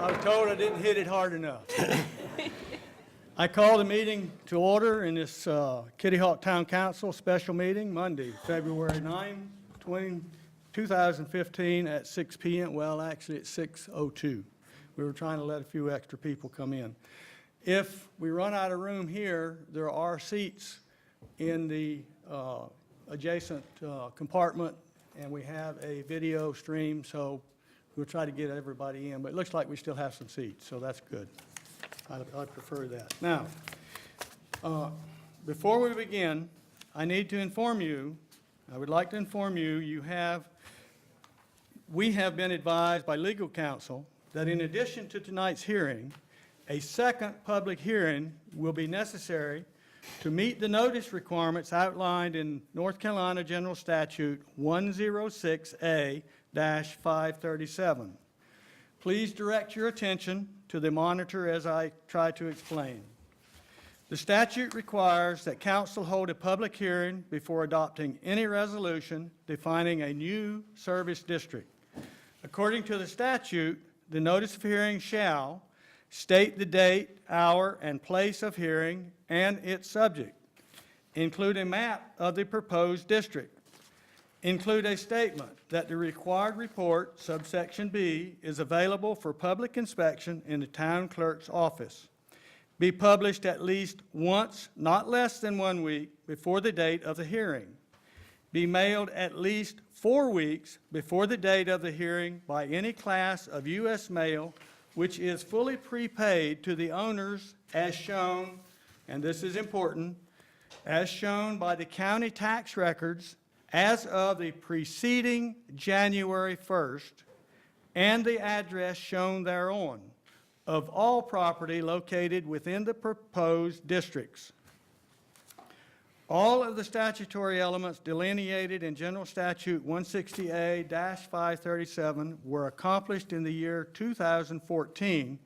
I was told I didn't hit it hard enough. I call the meeting to order in this Kitty Hawk Town Council special meeting, Monday, February 9, 2015 at 6 p.m. Well, actually, it's 6:02. We were trying to let a few extra people come in. If we run out of room here, there are seats in the adjacent compartment, and we have a video stream, so we'll try to get everybody in. But it looks like we still have some seats, so that's good. I prefer that. Now, before we begin, I need to inform you, I would like to inform you, we have been advised by legal counsel that in addition to tonight's hearing, a second public hearing will be necessary to meet the notice requirements outlined in North Carolina General Statute 106A-537. Please direct your attention to the monitor as I try to explain. The statute requires that council hold a public hearing before adopting any resolution defining a new service district. According to the statute, the notice of hearing shall state the date, hour, and place of hearing and its subject, include a map of the proposed district, include a statement that the required report, subsection B, is available for public inspection in the town clerk's office, be published at least once, not less than 1 week, before the date of the hearing, be mailed at least 4 weeks before the date of the hearing by any class of U.S. mail which is fully prepaid to the owners as shown, and this is important, as shown by the county tax records as of the preceding January 1st, and the address shown thereon of all property located within the proposed districts. All of the statutory elements delineated in General Statute 160A-537 were accomplished in the year 2014,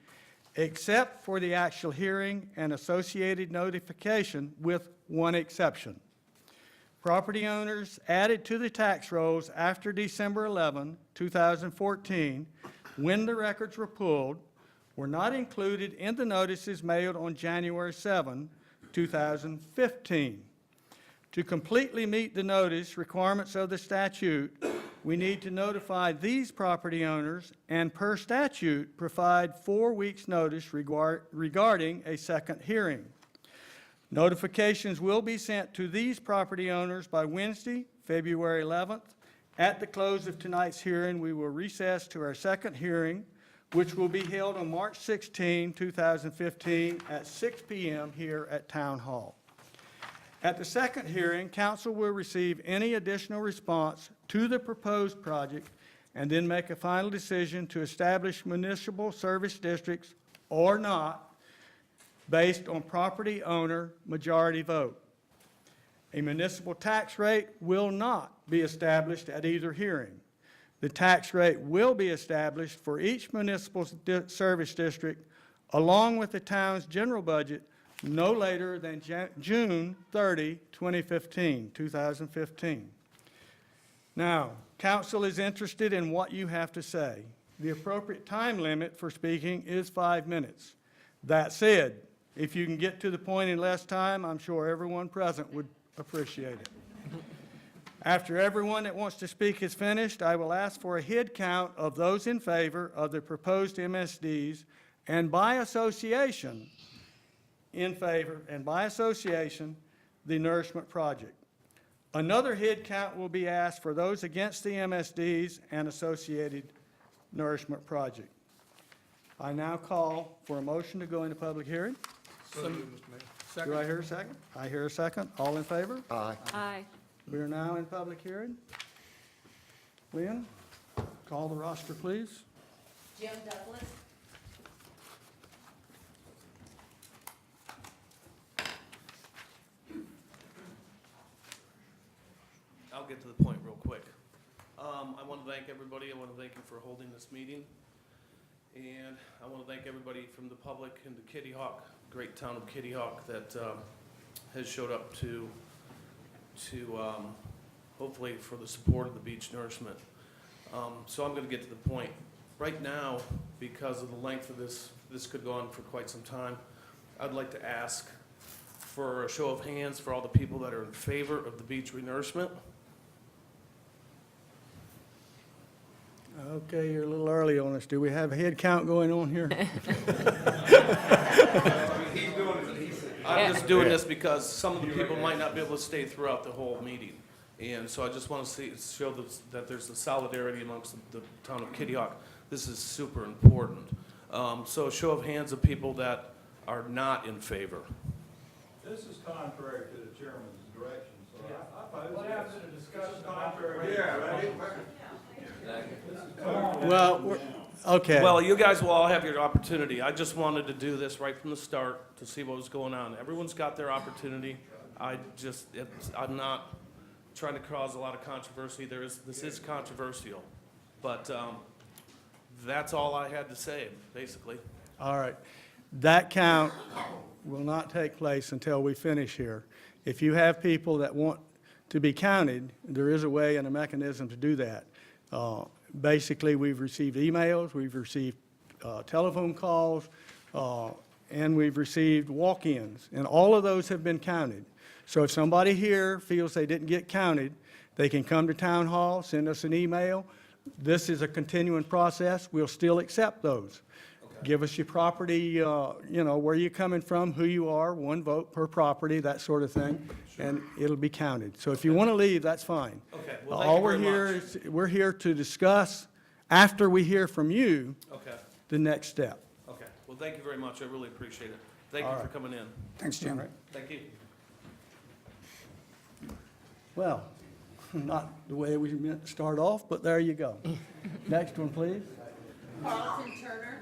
except for the actual hearing and associated notification, with one exception. Property owners added to the tax rolls after December 11, 2014, when the records were pulled, were not included in the notices mailed on January 7, 2015. To completely meet the notice requirements of the statute, we need to notify these property owners and, per statute, provide 4 weeks' notice regarding a second hearing. Notifications will be sent to these property owners by Wednesday, February 11th. At the close of tonight's hearing, we will recess to our second hearing, which will be held on March 16, 2015 at 6 p.m. here at Town Hall. At the second hearing, council will receive any additional response to the proposed project and then make a final decision to establish municipal service districts or not based on property owner majority vote. A municipal tax rate will not be established at either hearing. The tax rate will be established for each municipal service district along with the town's general budget no later than June 30, 2015. Now, council is interested in what you have to say. The appropriate time limit for speaking is 5 minutes. That said, if you can get to the point in less time, I'm sure everyone present would appreciate it. After everyone that wants to speak is finished, I will ask for a head count of those in favor of the proposed MSDs and by association, in favor, and by association, the nourishment project. Another head count will be asked for those against the MSDs and associated nourishment project. I now call for a motion to go into public hearing. So moved, Mr. Mayor. Do I hear a second? I hear a second. All in favor? Aye. Aye. We are now in public hearing. Lynn, call the roster, please. Jim Douglas. I'll get to the point real quick. I want to thank everybody. I want to thank you for holding this meeting. And I want to thank everybody from the public and the Kitty Hawk, great town of Kitty Hawk, that has showed up to hopefully for the support of the beach nourishment. So I'm going to get to the point. Right now, because of the length of this could go on for quite some time. I'd like to ask for a show of hands for all the people that are in favor of the beach renourishment. Okay, you're a little early on us. Do we have a head count going on here? I'm just doing this because some of the people might not be able to stay throughout the whole meeting. And so I just want to show that there's a solidarity amongst the town of Kitty Hawk. This is super important. So a show of hands of people that are not in favor. This is contrary to the chairman's direction, so I oppose What this. happened in discussion? This is contrary. Yeah, right. Well, okay. Well, you guys will all have your opportunity. I just wanted to do this right from the start to see what was going on. Everyone's got their opportunity. I'm not trying to cause a lot of controversy. This is controversial. But that's all I had to say, basically. All right. That count will not take place until we finish here. If you have people that want to be counted, there is a way and a mechanism to do that. Basically, we've received emails, we've received telephone calls, and we've received walk-ins, and all of those have been counted. So if somebody here feels they didn't get counted, they can come to Town Hall, send us an email. This is a continuing process. We'll still accept those. Give us your property, where you're coming from, who you are, 1 vote per property, that sort of thing, and it'll be counted. So if you want to leave, that's fine. Okay, well, thank All you we're very here much. is, we're here to discuss, after we hear from you, Okay, the next step. okay. Well, thank you very much. I really appreciate it. Thank All you for right. coming in. Thanks, Jim. Thank you. Well, not the way we meant to start off, but there you go. Next one, please. Carlton Turner.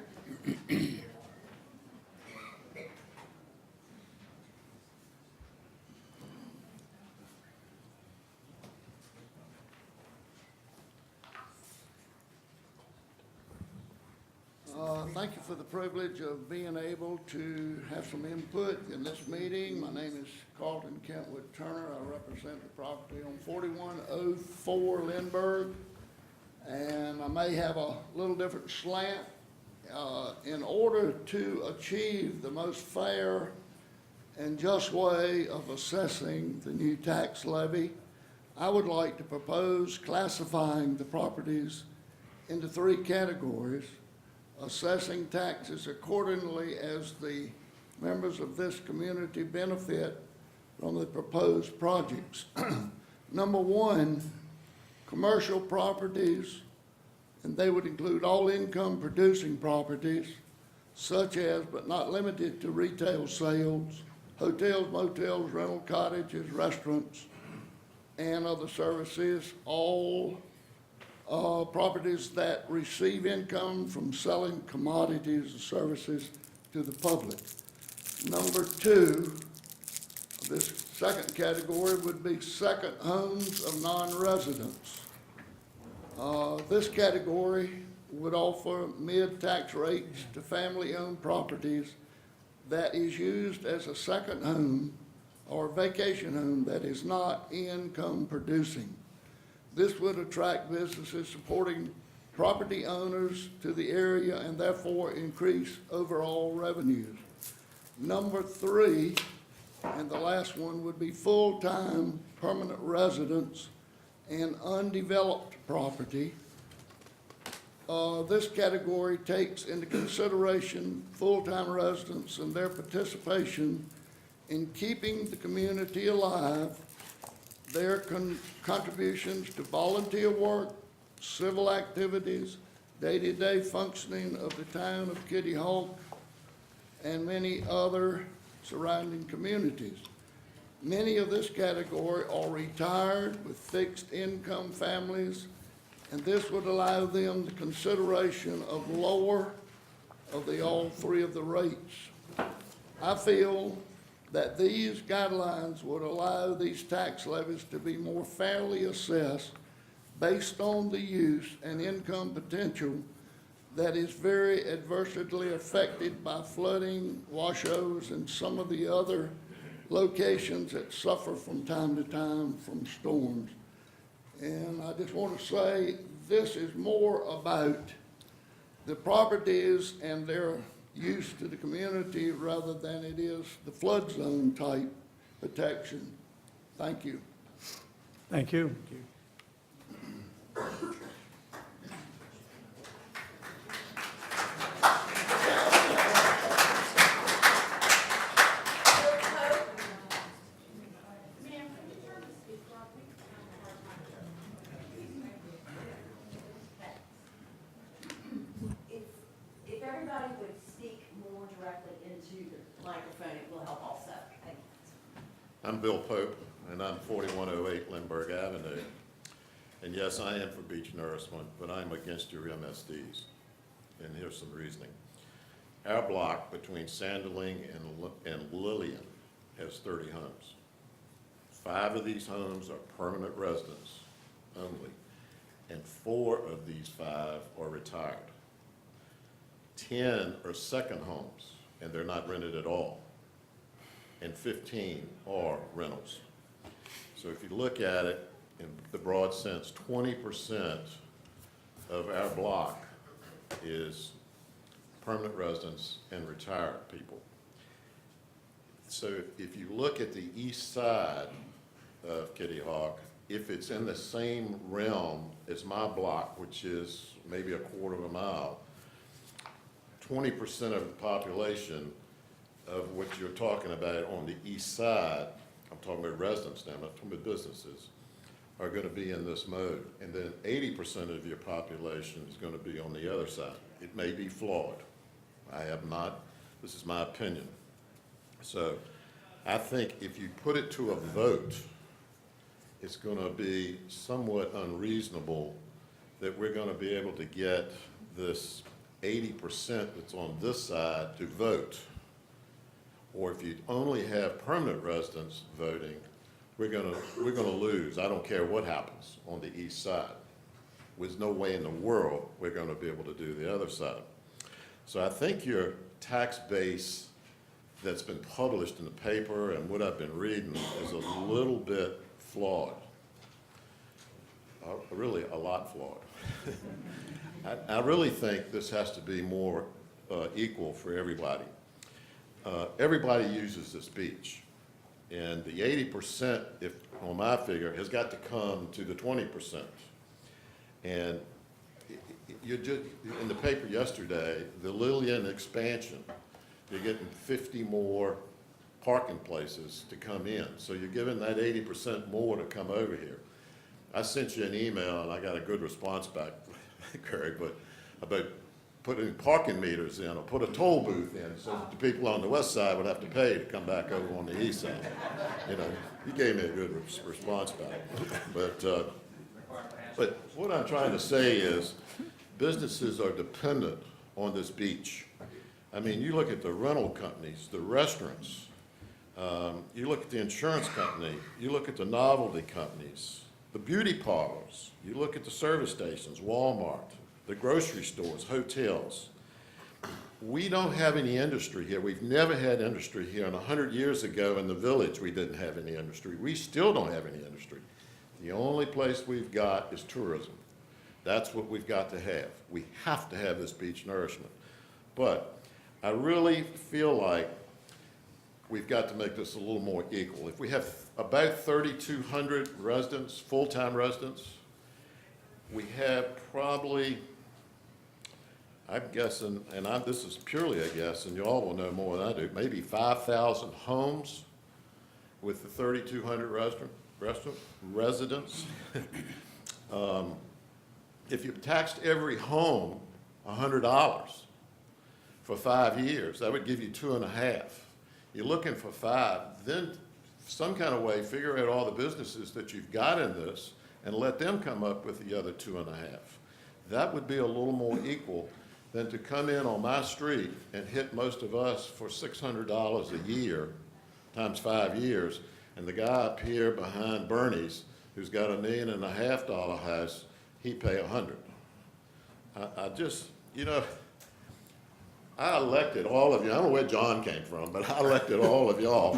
Thank you for the privilege of being able to have some input in this meeting. My name is Carlton Kentwood Turner. I represent the property on 4104 Lindbergh. And I may have a little different slant. In order to achieve the most fair and just way of assessing the new tax levy, I would like to propose classifying the properties into 3 categories, assessing taxes accordingly as the members of this community benefit from the proposed projects. Number 1, commercial properties, and they would include all income producing properties, such as but not limited to retail sales, hotels, motels, rental cottages, restaurants, and other services, all properties that receive income from selling commodities and services to the public. Number 2, this second category would be second homes of non-residents. This category would offer mid-tax rates to family-owned properties that is used as a second home or vacation home that is not income producing. This would attract businesses supporting property owners to the area and therefore increase overall revenues. Number 3, and the last one, would be full-time permanent residents and undeveloped property. This category takes into consideration full-time residents and their participation in keeping the community alive, their contributions to volunteer work, civil activities, day-to-day functioning of the town of Kitty Hawk, and many other surrounding communities. Many of this category are retired with fixed income families, and this would allow them the consideration of lower of all 3 of the rates. I feel that these guidelines would allow these tax levies to be more fairly assessed based on the use and income potential that is very adversely affected by flooding, washovers, and some of the other locations that suffer from time to time from storms. And I just want to say this is more about the properties and their use to the community rather than it is the flood zone type protection. Thank you. Thank you. If everybody would speak more directly into the microphone, it will help also. Thank you. I'm Bill Pope, and I'm 4108 Lindbergh Avenue. And yes, I am for beach nourishment, but I'm against your MSDs. And here's some reasoning. Our block between Sanderling and Lillian has 30 homes. 5 of these homes are permanent residents only, and 4 of these 5 are retired. 10 are second homes, and they're not rented at all, and 15 are rentals. So if you look at it in the broad sense, 20% of our block is permanent residents and retired people. So if you look at the east side of Kitty Hawk, if it's in the same realm as my block, which is maybe a quarter of a mile, 20% of the population of what you're talking about on the east side, I'm talking about residents now, I'm not talking about businesses, are going to be in this mode. And then 80% of your population is going to be on the other side. It may be flawed. I have not, this is my opinion. So I think if you put it to a vote, it's going to be somewhat unreasonable that we're going to be able to get this 80% that's on this side to vote. Or if you only have permanent residents voting, we're gonna lose. I don't care what happens on the east side. There's no way in the world we're gonna be able to do the other side. So I think your tax base that's been published in the paper and what I've been reading is a little bit flawed. Really a lot flawed. I really think this has to be more equal for everybody. Everybody uses this beach, and the 80%, if on my figure, has got to come to the 20%. And you just in the paper yesterday, the Lillian expansion, you're getting 50 more parking places to come in, so you're giving that 80% more to come over here. I sent you an email, and I got a good response back, Curry, but about putting parking meters in or put a toll booth in so that the people on the west side would have to pay to come back over on the east side. You know, you gave me a good response back. But what I'm trying to say is businesses are dependent on this beach. I mean, you look at the rental companies, the restaurants, you look at the insurance company, you look at the novelty companies, the beauty parlors, you look at the service stations, Walmart, the grocery stores, hotels. We don't have any industry here. We've never had industry here. And 100 years ago in the village, we didn't have any industry. We still don't have any industry. The only place we've got is tourism. That's what we've got to have. We have to have this beach nourishment. But I really feel like we've got to make this a little more equal. If we have about 3,200 residents, full-time residents, we have probably, I'm guessing, and this is purely a guess, and you all will know more than I do, maybe 5,000 homes with the 3,200 residents. If you taxed every home $100 for 5 years, that would give you 2.5. You're looking for 5, then some kind of way figure out all the businesses that you've got in this and let them come up with the other 2.5. That would be a little more equal than to come in on my street and hit most of us for $600 a year times 5 years, and the guy up here behind Bernie's, who's got $1.5 million house, he'd pay $100. I just, you know, I elected all of you. I don't know where John came from, but I elected all of y'all.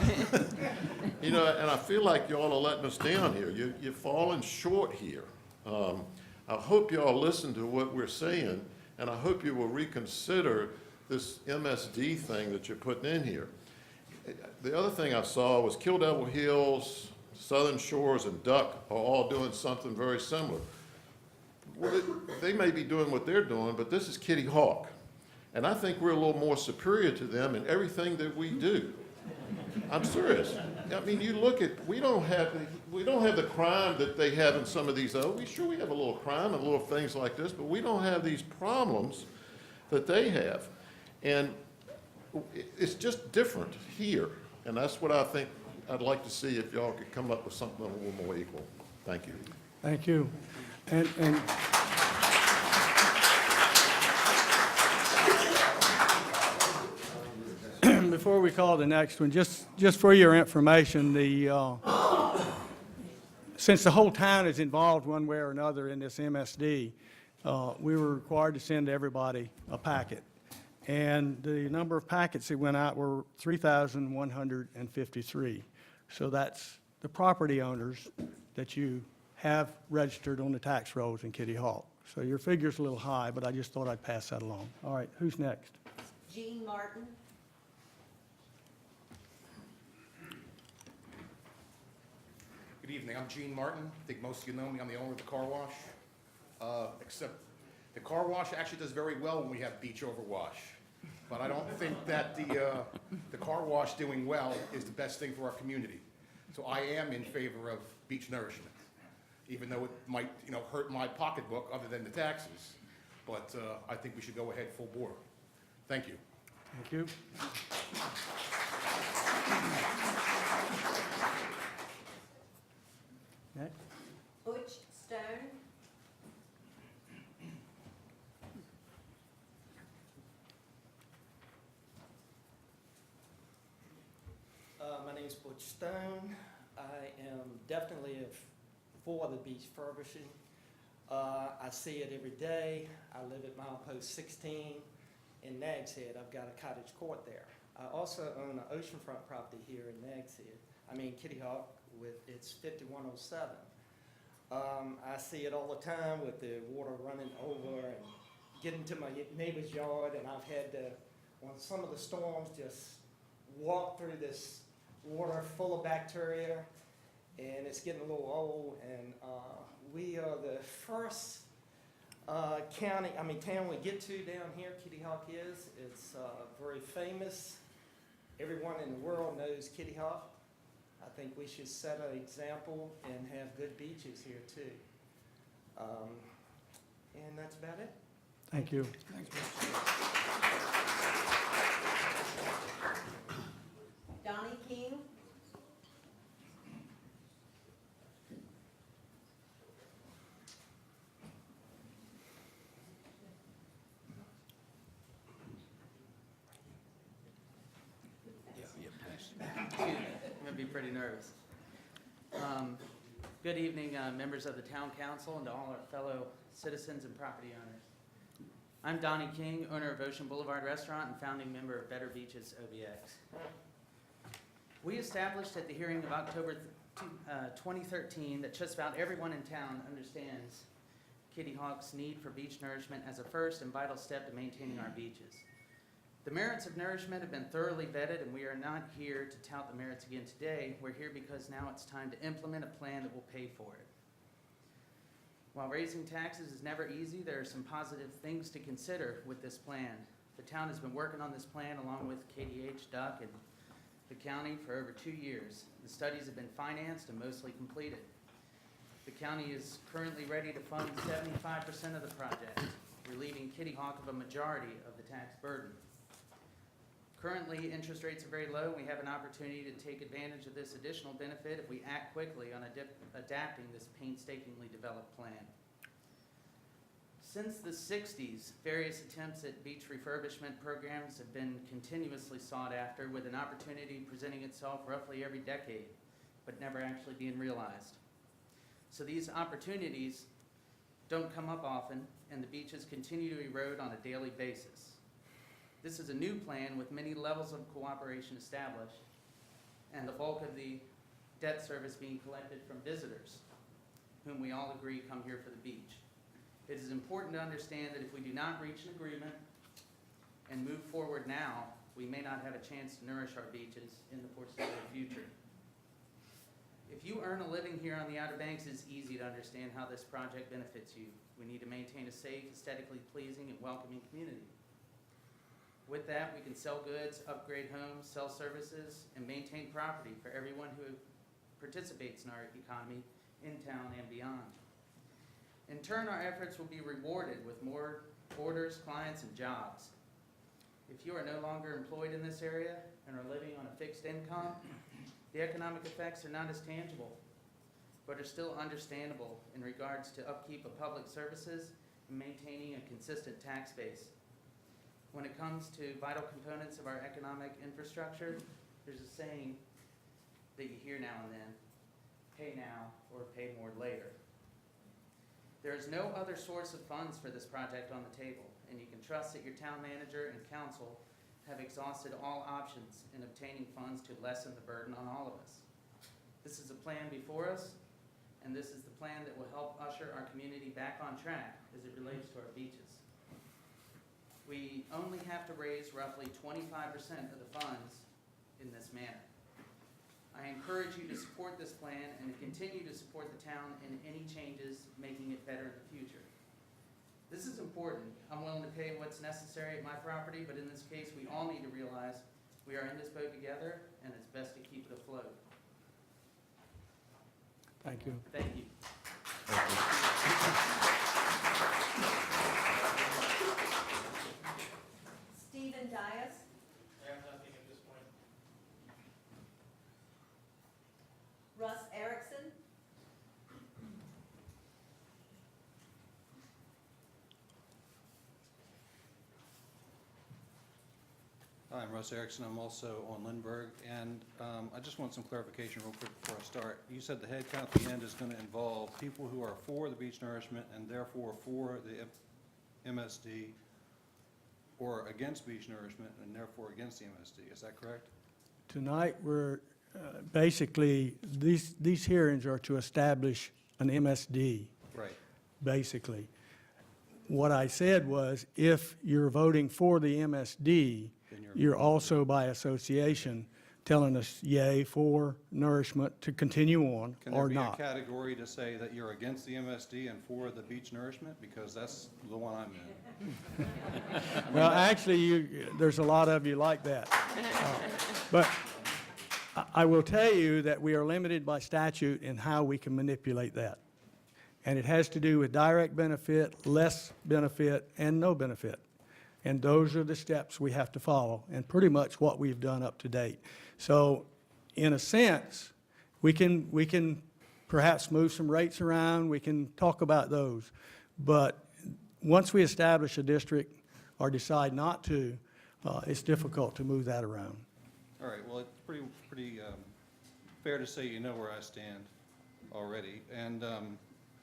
You know, and I feel like y'all are letting us down here. You're falling short here. I hope y'all listen to what we're saying, and I hope you will reconsider this MSD thing that you're putting in here. The other thing I saw was Kill Devil Hills, Southern Shores, and Duck are all doing something very similar. Well, they may be doing what they're doing, but this is Kitty Hawk. And I think we're a little more superior to them in everything that we do. I'm serious. I mean, you look at, we don't have the crime that they have in some of these other, we have a little crime and little things like this, but we don't have these problems that they have. And it's just different here. And that's what I think I'd like to see if y'all could come up with something a little more equal. Thank you. Thank you. And before we call the next one, just for your information, since the whole town is involved one way or another in this MSD, we were required to send everybody a packet. And the number of packets that went out were 3,153. So that's the property owners that you have registered on the tax rolls in Kitty Hawk. So your figure's a little high, but I just thought I'd pass that along. All right, who's next? Jean Martin. Good evening, I'm Gene Martin. I think most of you know me, I'm the owner of the car wash. Except the car wash actually does very well when we have beach overwash. But I don't think that the car wash doing well is the best thing for our community. So I am in favor of beach nourishment, even though it might, hurt my pocketbook other than the taxes. But I think we should go ahead full bore. Thank you. Thank you. Next. Butch Stone. My name's Butch Stone. I am definitely for the beach furbishing. I see it every day. I live at milepost 16 in Nags Head. I've got a cottage court there. I also own an oceanfront property here in Nags Head. Kitty Hawk with its 5107. I see it all the time with the water running over and getting to my neighbor's yard, and I've had to, on some of the storms, just walk through this water full of bacteria, and it's getting a little old, and we are the first town we get to down here. Kitty Hawk is. It's very famous. Everyone in the world knows Kitty Hawk. I think we should set an example and have good beaches here too. And that's about it. Thank you. Donnie King. I'm gonna be pretty nervous. Good evening, members of the town council and to all our fellow citizens and property owners. I'm Donnie King, owner of Ocean Boulevard Restaurant and founding member of Better Beaches OBX. We established at the hearing of October 2013 that just about everyone in town understands Kitty Hawk's need for beach nourishment as a first and vital step to maintaining our beaches. The merits of nourishment have been thoroughly vetted, and we are not here to tout the merits again today. We're here because now it's time to implement a plan that will pay for it. While raising taxes is never easy, there are some positive things to consider with this plan. The town has been working on this plan along with KDH, Duck, and the county for over 2 years. The studies have been financed and mostly completed. The county is currently ready to fund 75% of the project, relieving Kitty Hawk of a majority of the tax burden. Currently, interest rates are very low, and we have an opportunity to take advantage of this additional benefit if we act quickly on adapting this painstakingly developed plan. Since the 60s, various attempts at beach refurbishment programs have been continuously sought after, with an opportunity presenting itself roughly every decade, but never actually being realized. So these opportunities don't come up often, and the beaches continue to erode on a daily basis. This is a new plan with many levels of cooperation established, and the bulk of the debt service being collected from visitors, whom we all agree come here for the beach. It is important to understand that if we do not reach an agreement and move forward now, we may not have a chance to nourish our beaches in the foreseeable future. If you earn a living here on the Outer Banks, it's easy to understand how this project benefits you. We need to maintain a safe, aesthetically pleasing, and welcoming community. With that, we can sell goods, upgrade homes, sell services, and maintain property for everyone who participates in our economy in town and beyond. In turn, our efforts will be rewarded with more orders, clients, and jobs. If you are no longer employed in this area and are living on a fixed income, the economic effects are not as tangible, but are still understandable in regards to upkeep of public services and maintaining a consistent tax base. When it comes to vital components of our economic infrastructure, there's a saying that you hear now and then, pay now or pay more later. There is no other source of funds for this project on the table, and you can trust that your town manager and council have exhausted all options in obtaining funds to lessen the burden on all of us. This is a plan before us, and this is the plan that will help usher our community back on track as it relates to our beaches. We only have to raise roughly 25% of the funds in this manner. I encourage you to support this plan and to continue to support the town in any changes making it better in the future. This is important. I'm willing to pay what's necessary at my property, but in this case, we all need to realize we are in this boat together, and it's best to keep it afloat. Thank you. Thank you. Stephen Dias, I have nothing at this point. Russ Erickson, Hi, I'm Russ Erickson. I'm also on Lindbergh, and I just want some clarification real quick before I start. You said the head count at the end is going to involve people who are for the beach nourishment and therefore for the MSD, or against beach nourishment and therefore against the MSD. Is that correct? Tonight, we're, basically, these hearings are to establish an MSD, Right. basically. What I said was, if you're voting for the MSD, Then you're also by association telling us yay for nourishment to continue on Can there or be a not. category to say that you're against the MSD and for the beach nourishment? Because that's the one I'm in. Well, actually, there's a lot of you like that. But I will tell you that we are limited by statute in how we can manipulate that. And it has to do with direct benefit, less benefit, and no benefit. And those are the steps we have to follow, and pretty much what we've done up to date. So, in a sense, we can perhaps move some rates around, we can talk about those. But once we establish a district or decide not to, it's difficult to move that around. All right, well, it's pretty fair to say you know where I stand already, and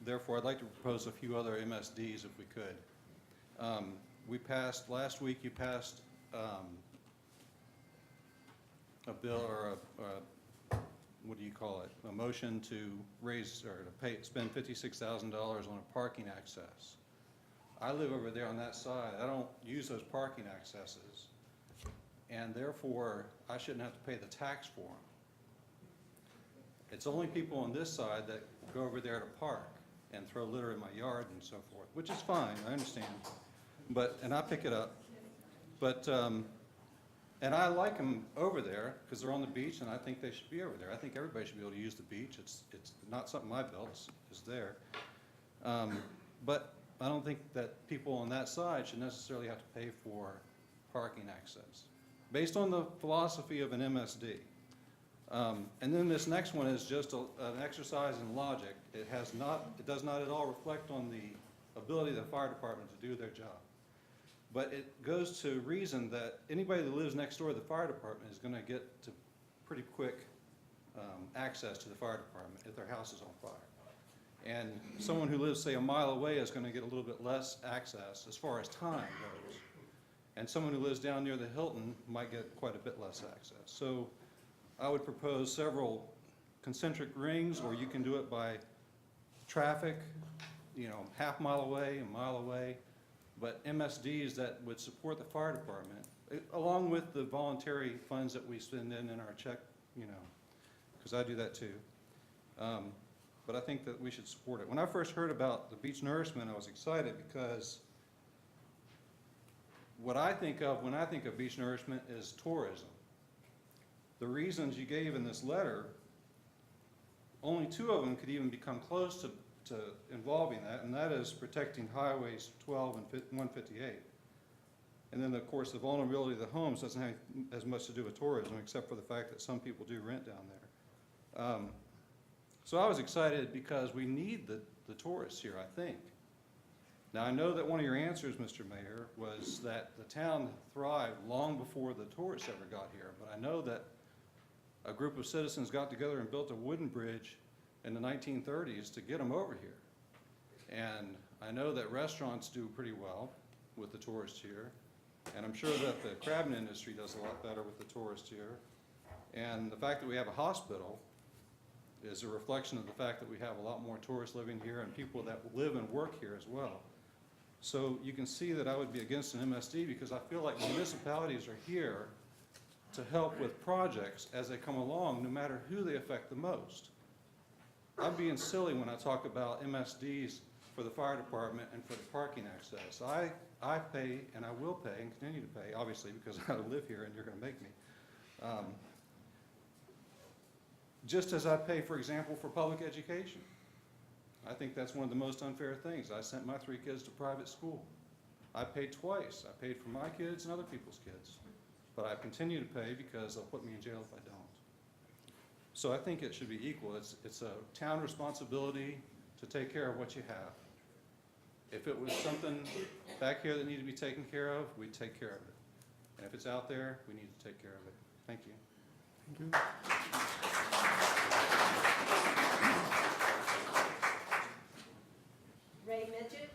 therefore, I'd like to propose a few other MSDs if we could. Last week you passed a bill, or what do you call it? A motion to raise, or to spend $56,000 on a parking access. I live over there on that side. I don't use those parking accesses, and therefore, I shouldn't have to pay the tax for them. It's only people on this side that go over there to park and throw litter in my yard and so forth, which is fine, I understand. But, and I pick it up. But, and I like them over there because they're on the beach, and I think they should be over there. I think everybody should be able to use the beach. It's not something I built, it's there. But I don't think that people on that side should necessarily have to pay for parking access, based on the philosophy of an MSD. And then this next one is just an exercise in logic. It does not at all reflect on the ability of the fire department to do their job. But it goes to reason that anybody that lives next door to the fire department is going to get to pretty quick access to the fire department if their house is on fire. And someone who lives, say, a mile away is going to get a little bit less access as far as time goes. And someone who lives down near the Hilton might get quite a bit less access. So I would propose several concentric rings, or you can do it by traffic, half mile away, a mile away, but MSDs that would support the fire department, along with the voluntary funds that we spend in our check, because I do that too. But I think that we should support it. When I first heard about the beach nourishment, I was excited because what I think of when I think of beach nourishment is tourism. The reasons you gave in this letter, only 2 of them could even become close to involving that, and that is protecting highways 12 and 158. And then, of course, the vulnerability of the homes doesn't have as much to do with tourism, except for the fact that some people do rent down there. So I was excited because we need the tourists here, I think. Now, I know that one of your answers, Mr. Mayor, was that the town thrived long before the tourists ever got here, but I know that a group of citizens got together and built a wooden bridge in the 1930s to get them over here. And I know that restaurants do pretty well with the tourists here, and I'm sure that the crabbing industry does a lot better with the tourists here. And the fact that we have a hospital is a reflection of the fact that we have a lot more tourists living here and people that live and work here as well. So you can see that I would be against an MSD because I feel like municipalities are here to help with projects as they come along, no matter who they affect the most. I'm being silly when I talk about MSDs for the fire department and for the parking access. I pay, and I will pay, and continue to pay, obviously, because I live here and you're going to make me. Just as I pay, for example, for public education. I think that's one of the most unfair things. I sent my 3 kids to private school. I paid twice. I paid for my kids and other people's kids. But I continue to pay because they'll put me in jail if I don't. So I think it should be equal. It's a town responsibility to take care of what you have. If it was something back here that needed to be taken care of, we'd take care of it. And if it's out there, we need to take care of it. Thank you. Ray Midget?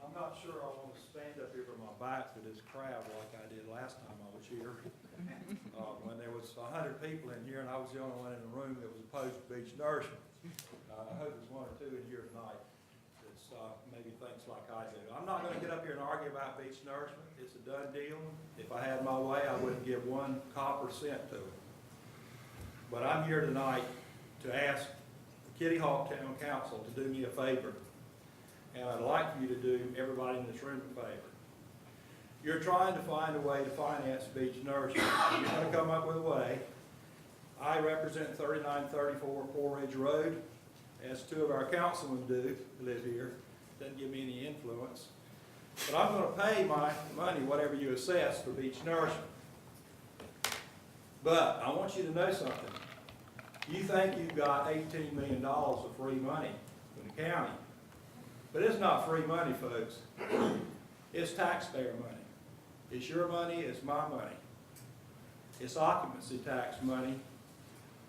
I'm not sure I want to stand up here with my back to this crowd like I did last time I was here. When there was 100 people in here and I was the only one in the room that was opposed to beach nourishment. I hope there's 1 or 2 in here tonight that's maybe thinks like I do. I'm not going to get up here and argue about beach nourishment. It's a done deal. If I had my way, I wouldn't give 1 copper cent to it. But I'm here tonight to ask the Kitty Hawk Town Council to do me a favor. And I'd like you to do everybody in this room a favor. You're trying to find a way to finance beach nourishment. You're going to come up with a way. I represent 3934 Poor Ridge Road, as 2 of our councilmen do, live here. Doesn't give me any influence. But I'm going to pay my money, whatever you assess, for beach nourishment. But I want you to know something. You think you've got $18 million of free money from the county. But it's not free money, folks. It's taxpayer money. It's your money, it's my money. It's occupancy tax money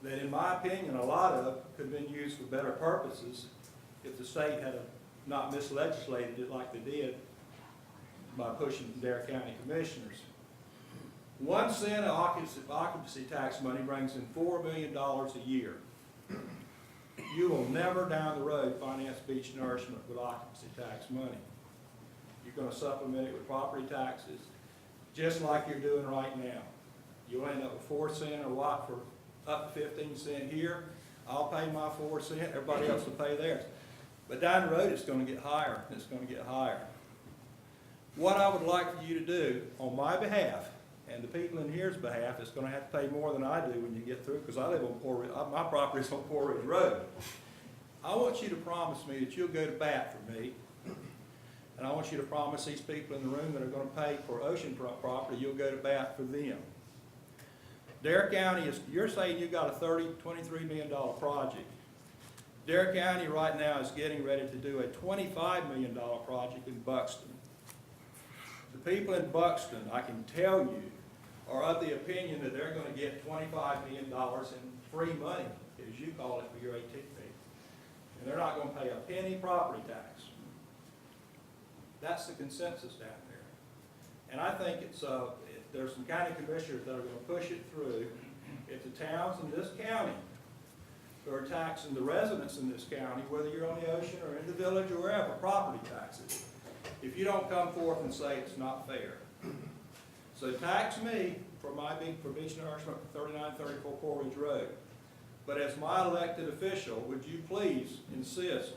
that, in my opinion, a lot of could have been used for better purposes if the state had not mislegislated it like they did by pushing Dare County commissioners. 1 cent of occupancy tax money brings in $4 million a year. You will never down the road finance beach nourishment with occupancy tax money. You're going to supplement it with property taxes, just like you're doing right now. You'll end up with 4 cents or what for up to 15 cents here. I'll pay my 4 cents, everybody else will pay theirs. But down the road, it's going to get higher, and it's going to get higher. What I would like for you to do on my behalf, and the people in here's behalf, is going to have to pay more than I do when you get through, because I live on Poor Ridge, my property's on Poor Ridge Road. I want you to promise me that you'll go to bat for me, and I want you to promise these people in the room that are going to pay for oceanfront property, you'll go to bat for them. Dare County is, you're saying you got a $23 million project. Dare County right now is getting ready to do a $25 million project in Buxton. The people in Buxton, I can tell you, are of the opinion that they're going to get $25 million in free money, as you call it, for your ATP. And they're not going to pay a penny property tax. That's the consensus down there. And I think there's some county commissioners that are gonna push it through. If the towns in this county who are taxing the residents in this county, whether you're on the ocean or in the village or wherever, property taxes, if you don't come forth and say it's not fair. So tax me for beach nourishment for 3934 Coleridge Road. But as my elected official, would you please insist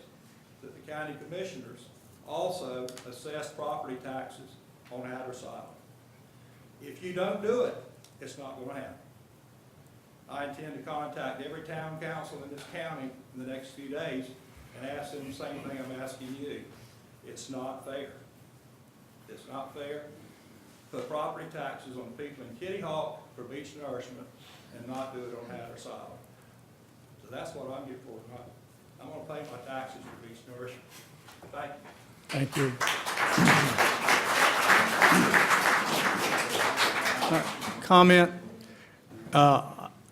that the county commissioners also assess property taxes on Hatteras Island? If you don't do it, it's not gonna happen. I intend to contact every town council in this county in the next few days and ask them the same thing I'm asking you. It's not fair. It's not fair. Put property taxes on people in Kitty Hawk for beach nourishment and not do it on Hatteras Island. So that's what I'm here for tonight. I'm gonna pay my taxes for beach nourishment. Thank you. Thank you. Comment.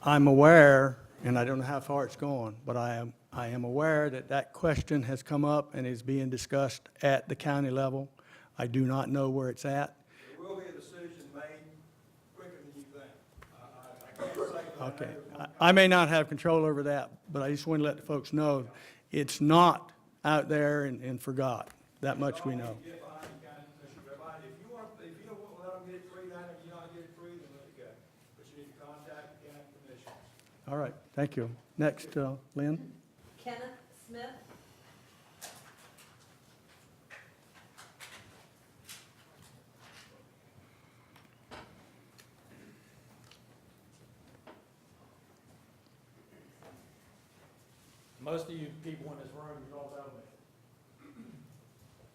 I'm aware, and I don't know how far it's gone, but I am aware that that question has come up and is being discussed at the county level. I do not know where it's at. There will be a decision made quicker than you think. I can't say that. Okay. I may not have control over that, but I just want to let the folks know it's not out there and forgot. That much we know. Get behind the county commissioner. If you don't want to let them get it free, then if you're not getting it free, then let it go. But you need to contact the county commissioners. All right, thank you. Next, Lynn? Kenneth Smith? Most of you people in this room, you don't know me.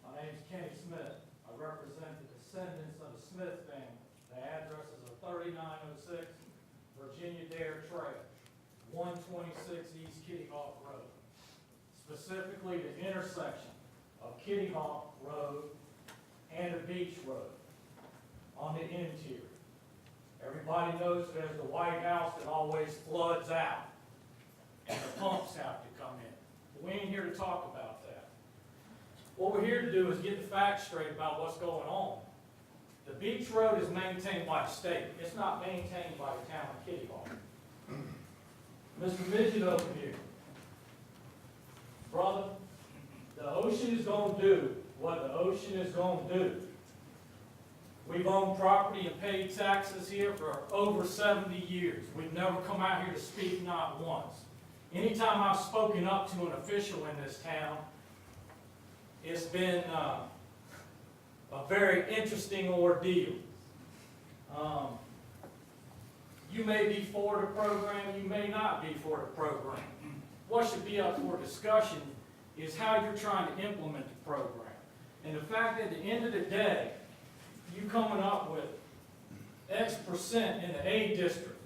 My name's Kenny Smith. I represent the descendants of the Smith family. The address is 3906 Virginia Dare Trail, 126 East Kitty Hawk Road. Specifically, the intersection of Kitty Hawk Road and the Beach Road on the interior. Everybody knows there's the White House that always floods out, and the pumps have to come in. But we ain't here to talk about that. What we're here to do is get the facts straight about what's going on. The beach road is maintained by the state. It's not maintained by the town of Kitty Hawk. Mr. Midget over here, brother, the ocean is going to do what the ocean is going to do. We've owned property and paid taxes here for over 70 years. We've never come out here to speak, not once. Anytime I've spoken up to an official in this town, it's been a very interesting ordeal. You may be for the program, you may not be for the program. What should be up for discussion is how you're trying to implement the program. And the fact that at the end of the day, you coming up with X percent in the A district.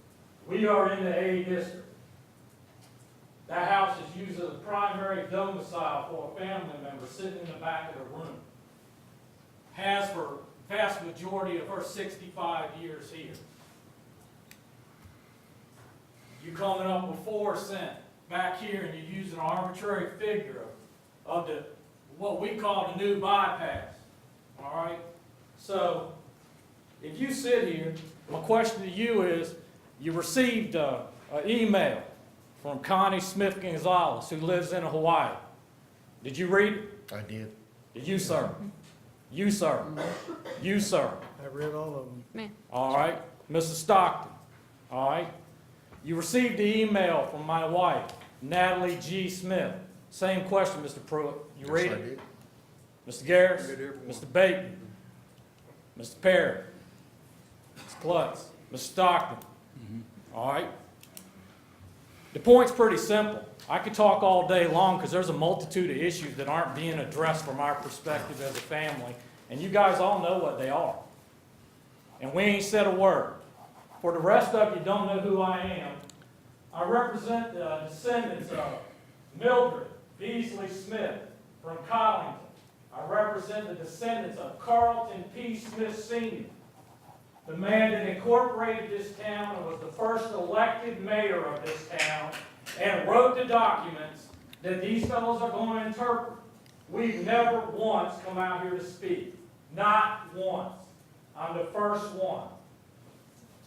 We are in the A district. That house is used as a primary domicile for a family member sitting in the back of the room. Has for vast majority of her 65 years here. You coming up with 4 cents back here and you're using an arbitrary figure of the what we call the new bypass. All right? So, if you sit here, my question to you is, you received an email from Connie Smith Gonzalez, who lives in Hawaii. Did you read it? I did. Did you, sir? You, sir? You, sir? I read all of them. All right. Mrs. Stockton? All right. You received the email from my wife, Natalie G. Smith. Same question, Mr. Pruitt. You read it? Mr. Garris? Mr. Bateman? Mr. Perry? Mr. Klutz? Mr. Stockton? All right. The point's pretty simple. I could talk all day long because there's a multitude of issues that aren't being addressed from our perspective as a family, and you guys all know what they are. And we ain't said a word. For the rest of you don't know who I am, I represent the descendants of Mildred Beasley Smith from Collington. I represent the descendants of Carlton P. Smith Sr., the man that incorporated this town and was the first elected mayor of this town and wrote the documents that these fellows are going to interpret. We've never once come out here to speak. Not once. I'm the first one.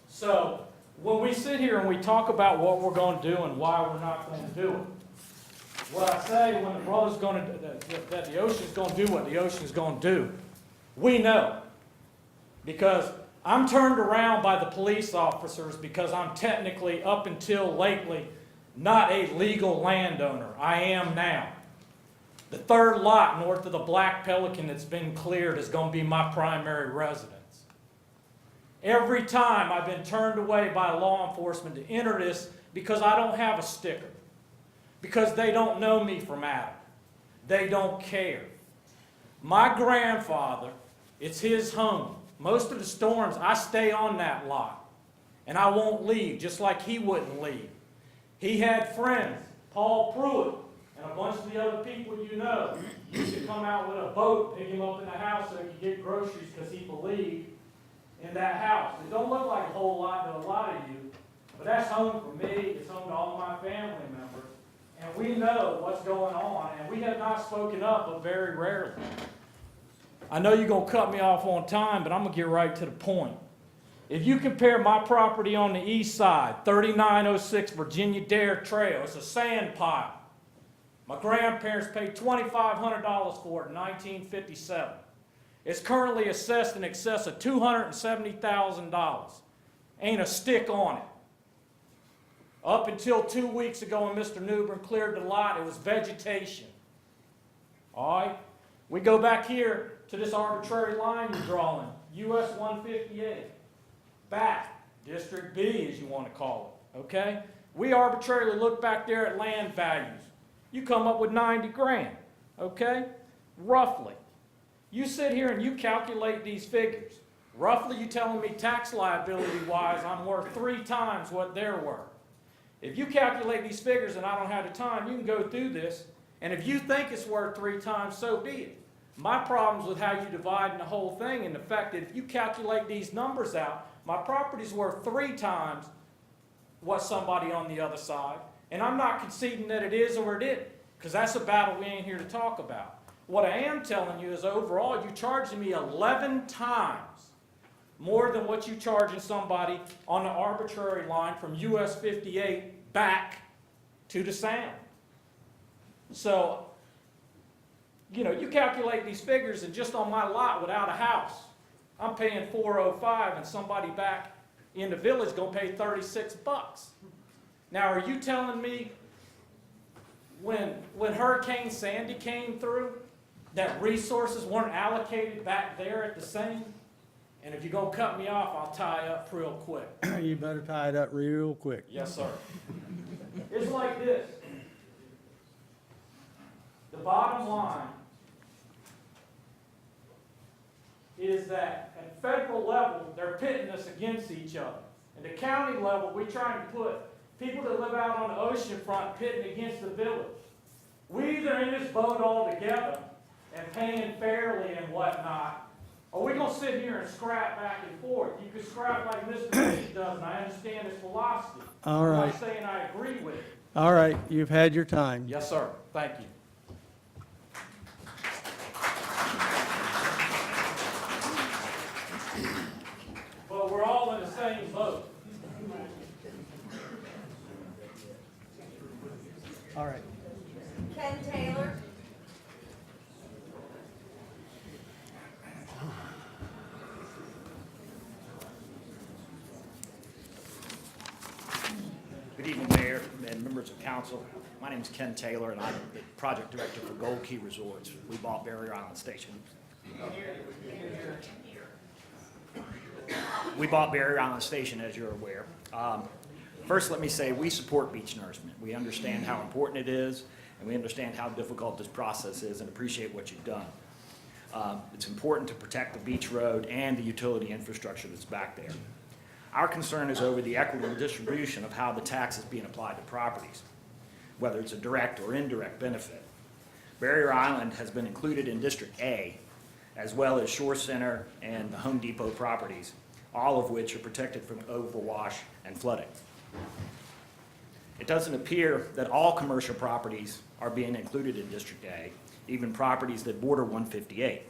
So when we sit here and we talk about what we're going to do and why we're not going to do it, what I say when the brother's going to, that the ocean's going to do what the ocean's going to do, we know. Because I'm turned around by the police officers because I'm technically, up until lately, not a legal landowner. I am now. The third lot north of the Black Pelican that's been cleared is going to be my primary residence. Every time I've been turned away by law enforcement to enter this because I don't have a sticker. Because they don't know me from Adam. They don't care. My grandfather, it's his home. Most of the storms, I stay on that lot. And I won't leave, just like he wouldn't leave. He had friends, Paul Pruitt, and a bunch of the other people you know, used to come out with a boat, pick him up in the house so he could get groceries because he believed in that house. It don't look like a whole lot to a lot of you, but that's home for me, it's home to all my family members, and we know what's going on, and we have not spoken up, but very rarely. I know you're going to cut me off on time, but I'm going to get right to the point. If you compare my property on the east side, 3906 Virginia Dare Trail, it's a sand pile. My grandparents paid $2,500 for it in 1957. It's currently assessed in excess of $270,000. Ain't a stick on it. Up until 2 weeks ago when Mr. Newbern cleared the lot, it was vegetation. All right? We go back here to this arbitrary line you're drawing, US 158. Back, District B as you want to call it, okay? We arbitrarily look back there at land values. You come up with 90 grand, okay? Roughly. You sit here and you calculate these figures. Roughly, you telling me tax liability-wise, I'm worth 3 times what they're worth. If you calculate these figures and I don't have the time, you can go through this, and if you think it's worth 3 times, so be it. My problem's with how you divide the whole thing and the fact that if you calculate these numbers out, my property's worth 3 times what somebody on the other side, and I'm not conceding that it is or it isn't, because that's a battle we ain't here to talk about. What I am telling you is overall, you're charging me 11 times more than what you're charging somebody on the arbitrary line from US 58 back to the Sound. So, you know, you calculate these figures, and just on my lot without a house, I'm paying $405, and somebody back in the village gonna pay $36. Now, are you telling me when Hurricane Sandy came through, that resources weren't allocated back there at the same? And if you're gonna cut me off, I'll tie up real quick. You better tie it up real quick. Yes, sir. It's like this. The bottom line is that at federal level, they're pitting us against each other. At the county level, we're trying to put people that live out on the ocean front pitting against the village. We either in this boat all together and paying fairly and whatnot, or we're going to sit here and scrap back and forth. You can scrap like Mr. Reed does, and I understand his philosophy. All I'm right. not saying I agree with it. All right, you've had your time. Yes, sir. Thank you. But we're all in the same boat. All right. Ken Taylor. Good evening, Mayor and members of council. My name is Ken Taylor, and I'm the project director for Gold Key Resorts. We bought Barrier Island Station. We bought Barrier Island Station, as you're aware. First, let me say we support beach nourishment. We understand how important it is, and we understand how difficult this process is, and appreciate what you've done. It's important to protect the beach road and the utility infrastructure that's back there. Our concern is over the equitable distribution of how the tax is being applied to properties, whether it's a direct or indirect benefit. Barrier Island has been included in District A, as well as Shore Center and the Home Depot properties, all of which are protected from overwash and flooding. It doesn't appear that all commercial properties are being included in District A, even properties that border 158.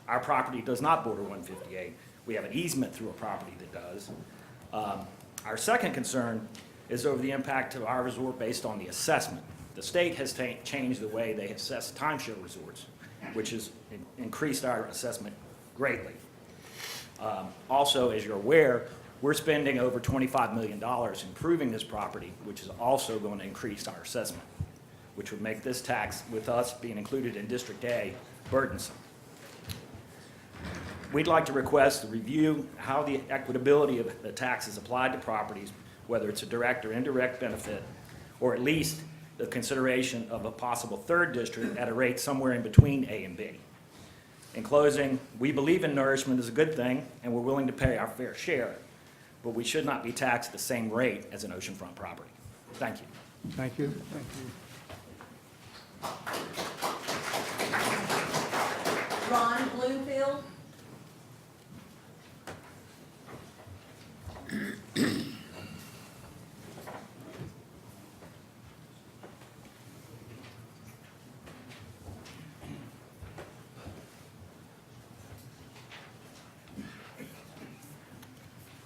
Our property does not border 158. We have an easement through a property that does. Our second concern is over the impact to our resort based on the assessment. The state has changed the way they assess timeshare resorts, which has increased our assessment greatly. Also, as you're aware, we're spending over $25 million improving this property, which is also going to increase our assessment, which would make this tax, with us being included in District A, burdensome. We'd like to request to review how the equitability of the tax is applied to properties, whether it's a direct or indirect benefit, or at least the consideration of a possible third district at a rate somewhere in between A and B. In closing, we believe in nourishment is a good thing, and we're willing to pay our fair share, but we should not be taxed the same rate as an oceanfront property. Thank you. Thank you. Thank you. Ron Bloomfield.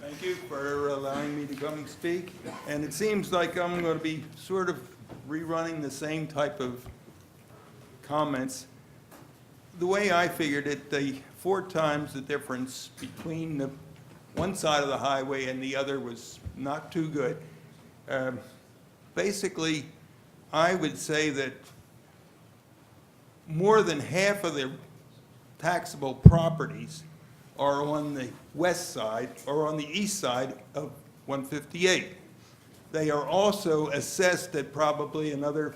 Thank you for allowing me to come and speak. And it seems like I'm going to be sort of rerunning the same type of comments. The way I figured it, the 4 times the difference between the one side of the highway and the other was not too good. Basically, I would say that more than half of the taxable properties are on the west side or on the east side of 158. They are also assessed at probably another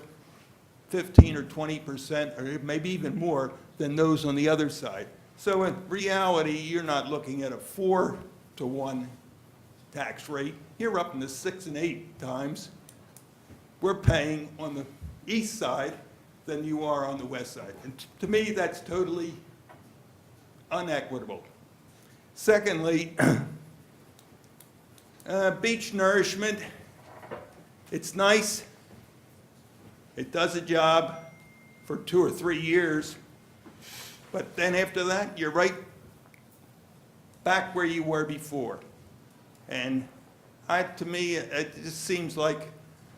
15 or 20%, or maybe even more, than those on the other side. So in reality, you're not looking at a 4-to-1 tax rate. You're up in the 6 and 8 times we're paying on the east side than you are on the west side. And to me, that's totally unequitable. Secondly, beach nourishment, it's nice. It does a job for 2 or 3 years, but then after that, you're right back where you were before. And to me, it just seems like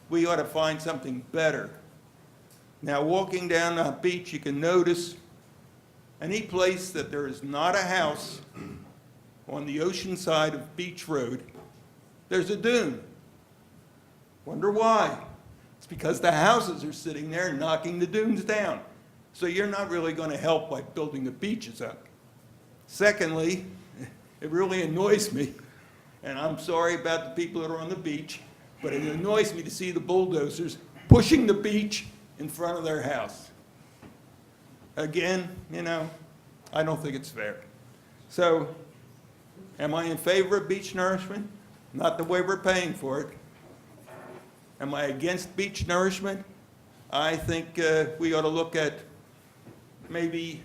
we ought to find something better. Now, walking down the beach, you can notice any place that there is not a house on the ocean side of Beach Road, there's a dune. Wonder why? It's because the houses are sitting there knocking the dunes down. So you're not really going to help by building the beaches up. Secondly, it really annoys me, and I'm sorry about the people that are on the beach, but it annoys me to see the bulldozers pushing the beach in front of their house. Again, you know, I don't think it's fair. So, am I in favor of beach nourishment? Not the way we're paying for it. Am I against beach nourishment? I think we ought to look at maybe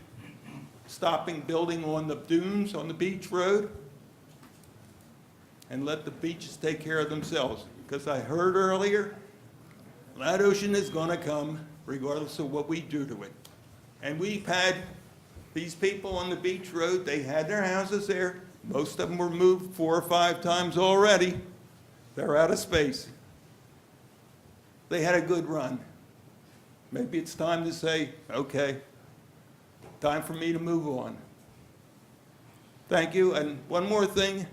stopping building on the dunes on the beach road and let the beaches take care of themselves. Because I heard earlier, that ocean is going to come regardless of what we do to it. And we've had these people on the beach road, they had their houses there. Most of them were moved 4 or 5 times already. They're out of space. They had a good run. Maybe it's time to say, okay, time for me to move on. Thank you. And one more thing,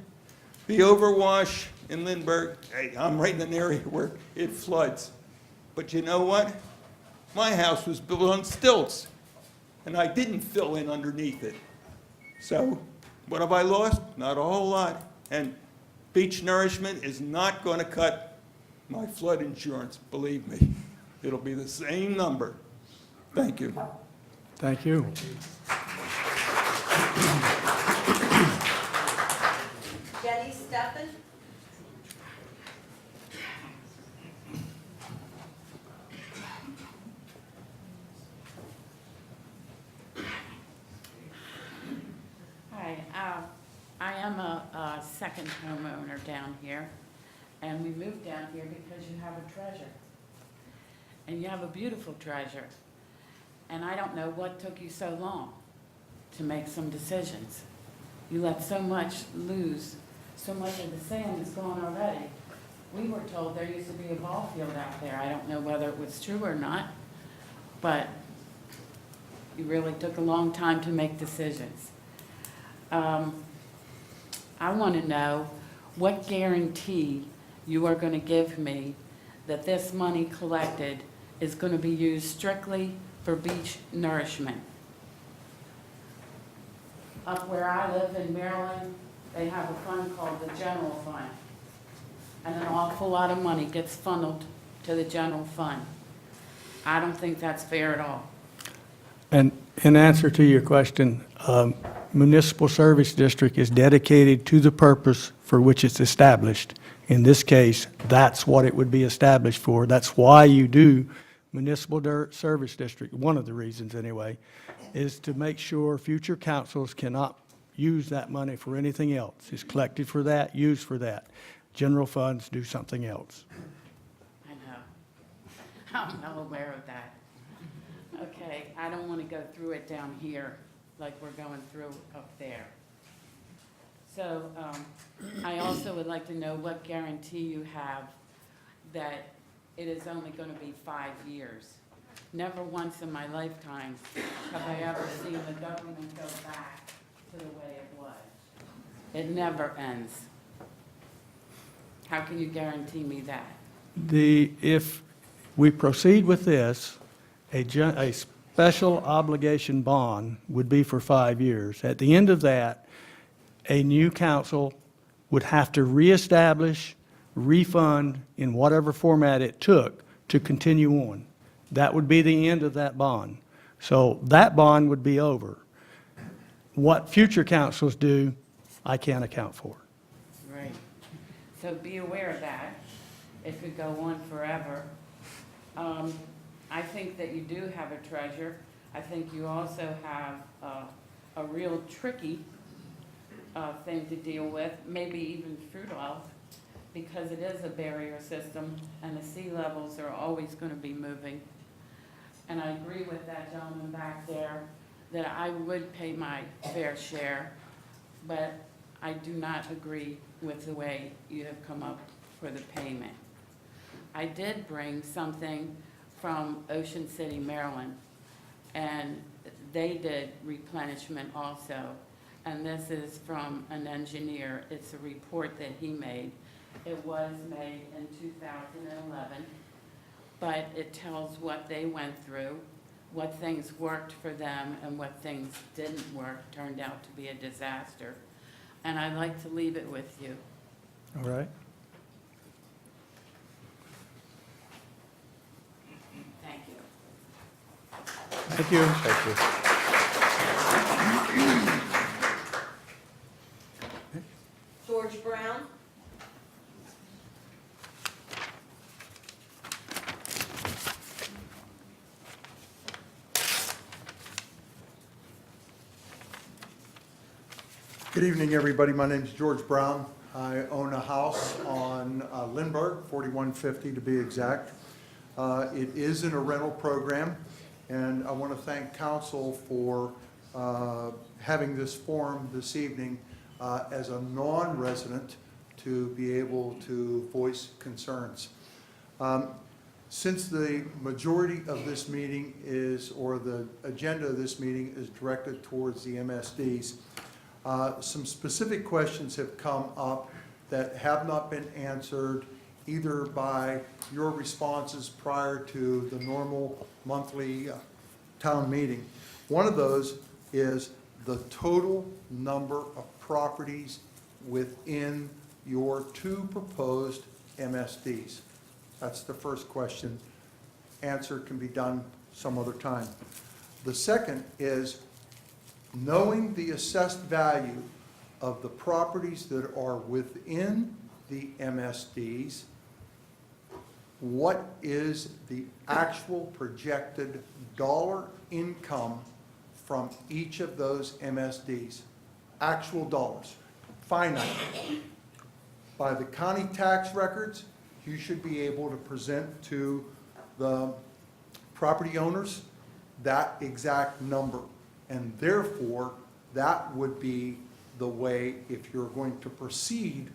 the overwash in Lindbergh, hey, I'm right in an area where it floods. But you know what? My house was built on stilts, and I didn't fill in underneath it. So what have I lost? Not a whole lot. And beach nourishment is not going to cut my flood insurance, believe me. It'll be the same number. Thank you. Thank you. Jenny Steffen. Hi, I am a second homeowner down here, and we moved down here because you have a treasure. And you have a beautiful treasure. And I don't know what took you so long to make some decisions. You let so much lose, so much of the sand is gone already. We were told there used to be a ball field out there. I don't know whether it was true or not, but you really took a long time to make decisions. I want to know what guarantee you are going to give me that this money collected is going to be used strictly for beach nourishment. Up where I live in Maryland, they have a fund called the General Fund. And an awful lot of money gets funneled to the general fund. I don't think that's fair at all. And in answer to your question, municipal service district is dedicated to the purpose for which it's established. In this case, that's what it would be established for. That's why you do municipal service district. One of the reasons, anyway, is to make sure future councils cannot use that money for anything else. It's collected for that, used for that. General funds do something else. I know. I'm well aware of that. Okay, I don't want to go through it down here like we're going through up there. So I also would like to know what guarantee you have that it is only going to be 5 years. Never once in my lifetime have I ever seen the government go back to the way it was. It never ends. How can you guarantee me that? If we proceed with this, a special obligation bond would be for 5 years. At the end of that, a new council would have to reestablish, refund in whatever format it took to continue on. That would be the end of that bond. So that bond would be over. What future councils do, I can't account for. Right. So be aware of that. It could go on forever. I think that you do have a treasure. I think you also have a real tricky thing to deal with, maybe even fruit oil, because it is a barrier system and the sea levels are always going to be moving. And I agree with that gentleman back there that I would pay my fair share, but I do not agree with the way you have come up for the payment. I did bring something from Ocean City, Maryland, and they did replenishment also. And this is from an engineer. It's a report that he made. It was made in 2011, but it tells what they went through, what things worked for them, and what things didn't work, turned out to be a disaster. And I'd like to leave it with you. All right? Thank you. Thank you. Thank you. George Brown? Good evening, everybody. My name is George Brown. I own a house on Lindbergh, 4150 to be exact. It is in a rental program, and I want to thank council for having this forum this evening as a non-resident to be able to voice concerns. Since the majority of this meeting is, or the agenda of this meeting is directed towards the MSDs, some specific questions have come up that have not been answered either by your responses prior to the normal monthly town meeting. One of those is the total number of properties within your 2 proposed MSDs. That's the first question. Answer can be done some other time. The second is, knowing the assessed value of the properties that are within the MSDs, what is the actual projected dollar income from each of those MSDs? Actual dollars, finite. By the county tax records, you should be able to present to the property owners that exact number. And therefore, that would be the way, if you're going to proceed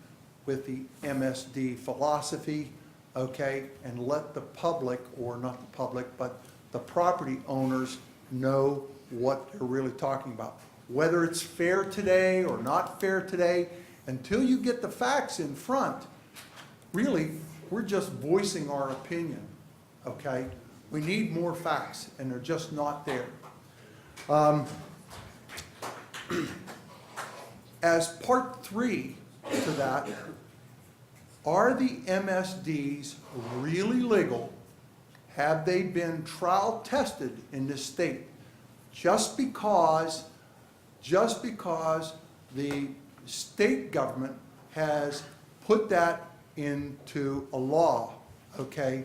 with the MSD philosophy, okay, and let the public, or not the public, but the property owners know what they're really talking about. Whether it's fair today or not fair today, until you get the facts in front, really, we're just voicing our opinion, okay? We need more facts, and they're just not there. As part 3 to that, are the MSDs really legal? Have they been trial tested in this state? Just because the state government has put that into a law, okay,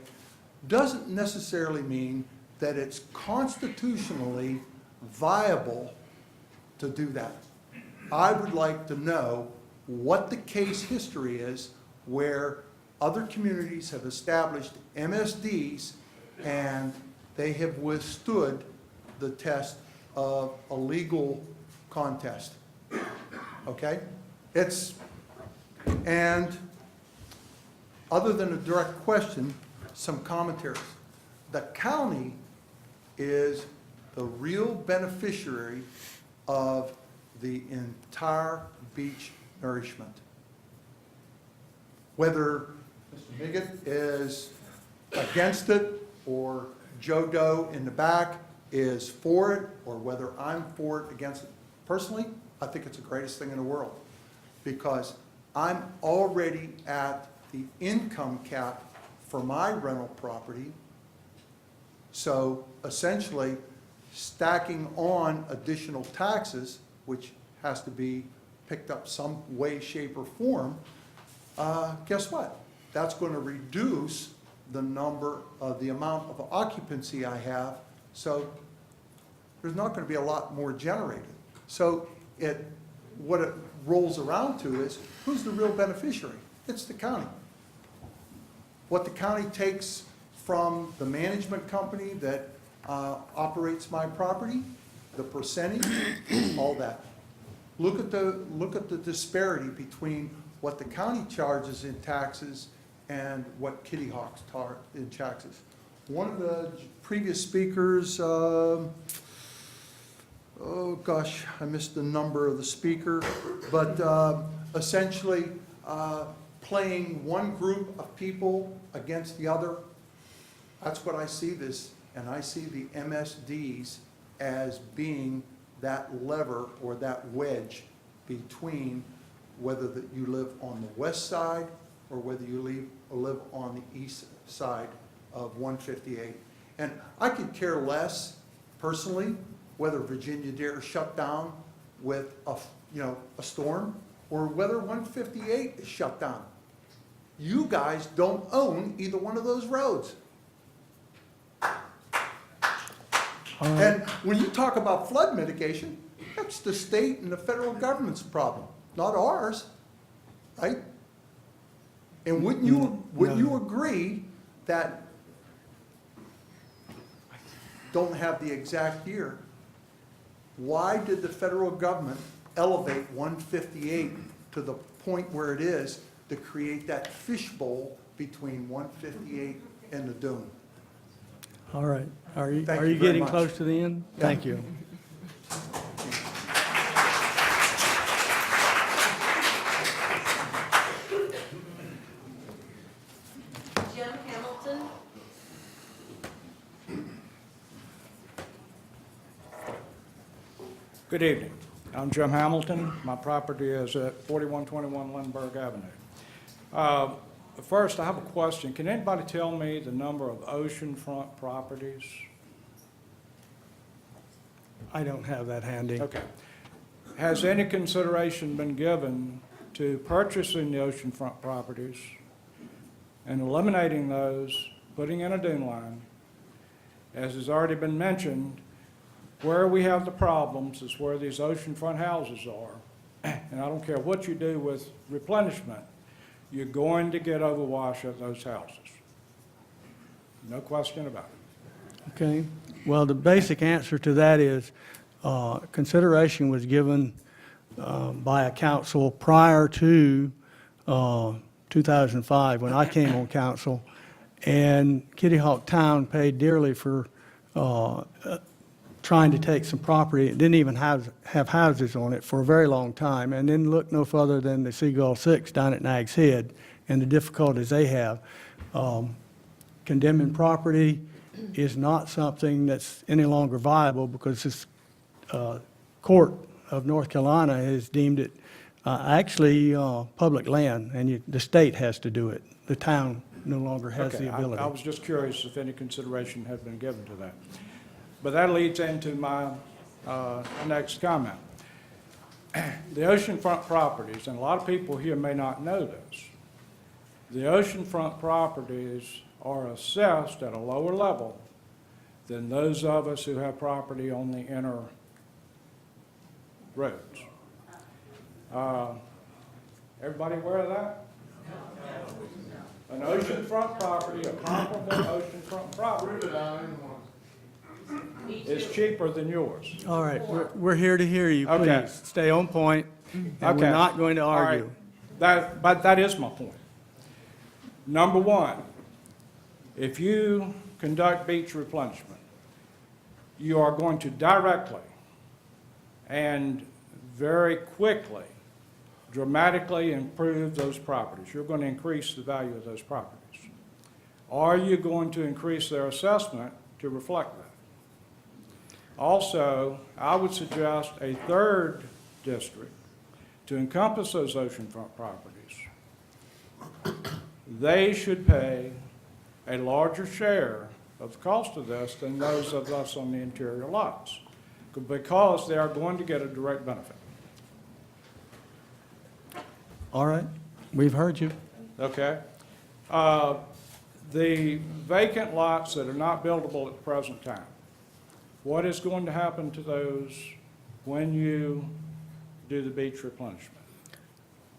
doesn't necessarily mean that it's constitutionally viable to do that. I would like to know what the case history is where other communities have established MSDs and they have withstood the test of a legal contest. Okay? And other than a direct question, some commentaries. The county is the real beneficiary of the entire beach nourishment. Whether Mr. Miggott is against it, or Joe Doe in the back is for it, or whether I'm for it, against it. Personally, I think it's the greatest thing in the world, because I'm already at the income cap for my rental property. So essentially, stacking on additional taxes, which has to be picked up some way, shape, or form, guess what? That's going to reduce the amount of occupancy I have, so there's not going to be a lot more generated. So what it rolls around to is, who's the real beneficiary? It's the county. What the county takes from the management company that operates my property, the percentage, all that. Look at the disparity between what the county charges in taxes and what Kitty Hawk's in taxes. One of the previous speakers, oh gosh, I missed the number of the speaker, but essentially playing one group of people against the other. That's what I see this, and I see the MSDs as being that lever or that wedge between whether that you live on the west side or whether you live on the east side of 158. And I could care less, personally, whether Virginia Dare shut down with a storm or whether 158 is shut down. You guys don't own either one of those roads. And when you talk about flood mitigation, that's the state and the federal government's problem, not ours, right? And wouldn't you agree that, don't have the exact year, why did the federal government elevate 158 to the point where it is to create that fishbowl between 158 and the dune? All right. Are you Thank you very getting much. close to the end? Yeah. Thank you. Jim Hamilton. Good evening. I'm Jim Hamilton. My property is at 4121 Lindbergh Avenue. First, I have a question. Can anybody tell me the number of oceanfront properties? I don't have that handy. Okay. Has any consideration been given to purchasing the oceanfront properties and eliminating those, putting in a dune line? As has already been mentioned, where we have the problems is where these oceanfront houses are. And I don't care what you do with replenishment, you're going to get overwash at those houses. No question about it. Okay. Well, the basic answer to that is consideration was given by a council prior to 2005, when I came on council, and Kitty Hawk Town paid dearly for trying to take some property. It didn't even have houses on it for a very long time, and then look no further than the Seagull Six down at Nags Head and the difficulties they have. Condemning property is not something that's any longer viable because this court of North Carolina has deemed it actually public land, and the state has to do it. The town no longer has the ability. I was just curious if any consideration had been given to that. But that leads into my next comment. The oceanfront properties, and a lot of people here may not know this, the oceanfront properties are assessed at a lower level than those of us who have property on the inner roads. Everybody aware of that? An oceanfront property, a comparable oceanfront property, is cheaper than yours. All right, we're here to hear you, Okay. please. Stay on point, and we're Okay. not going to All right. argue. But that is my point. Number one, if you conduct beach replenishment, you are going to directly and very quickly dramatically improve those properties. You're going to increase the value of those properties. Are you going to increase their assessment to reflect that? Also, I would suggest a third district to encompass those oceanfront properties. They should pay a larger share of the cost of this than those of us on the interior lots, because they are going to get a direct benefit. All right, we've heard you. Okay? The vacant lots that are not buildable at the present time, what is going to happen to those when you do the beach replenishment?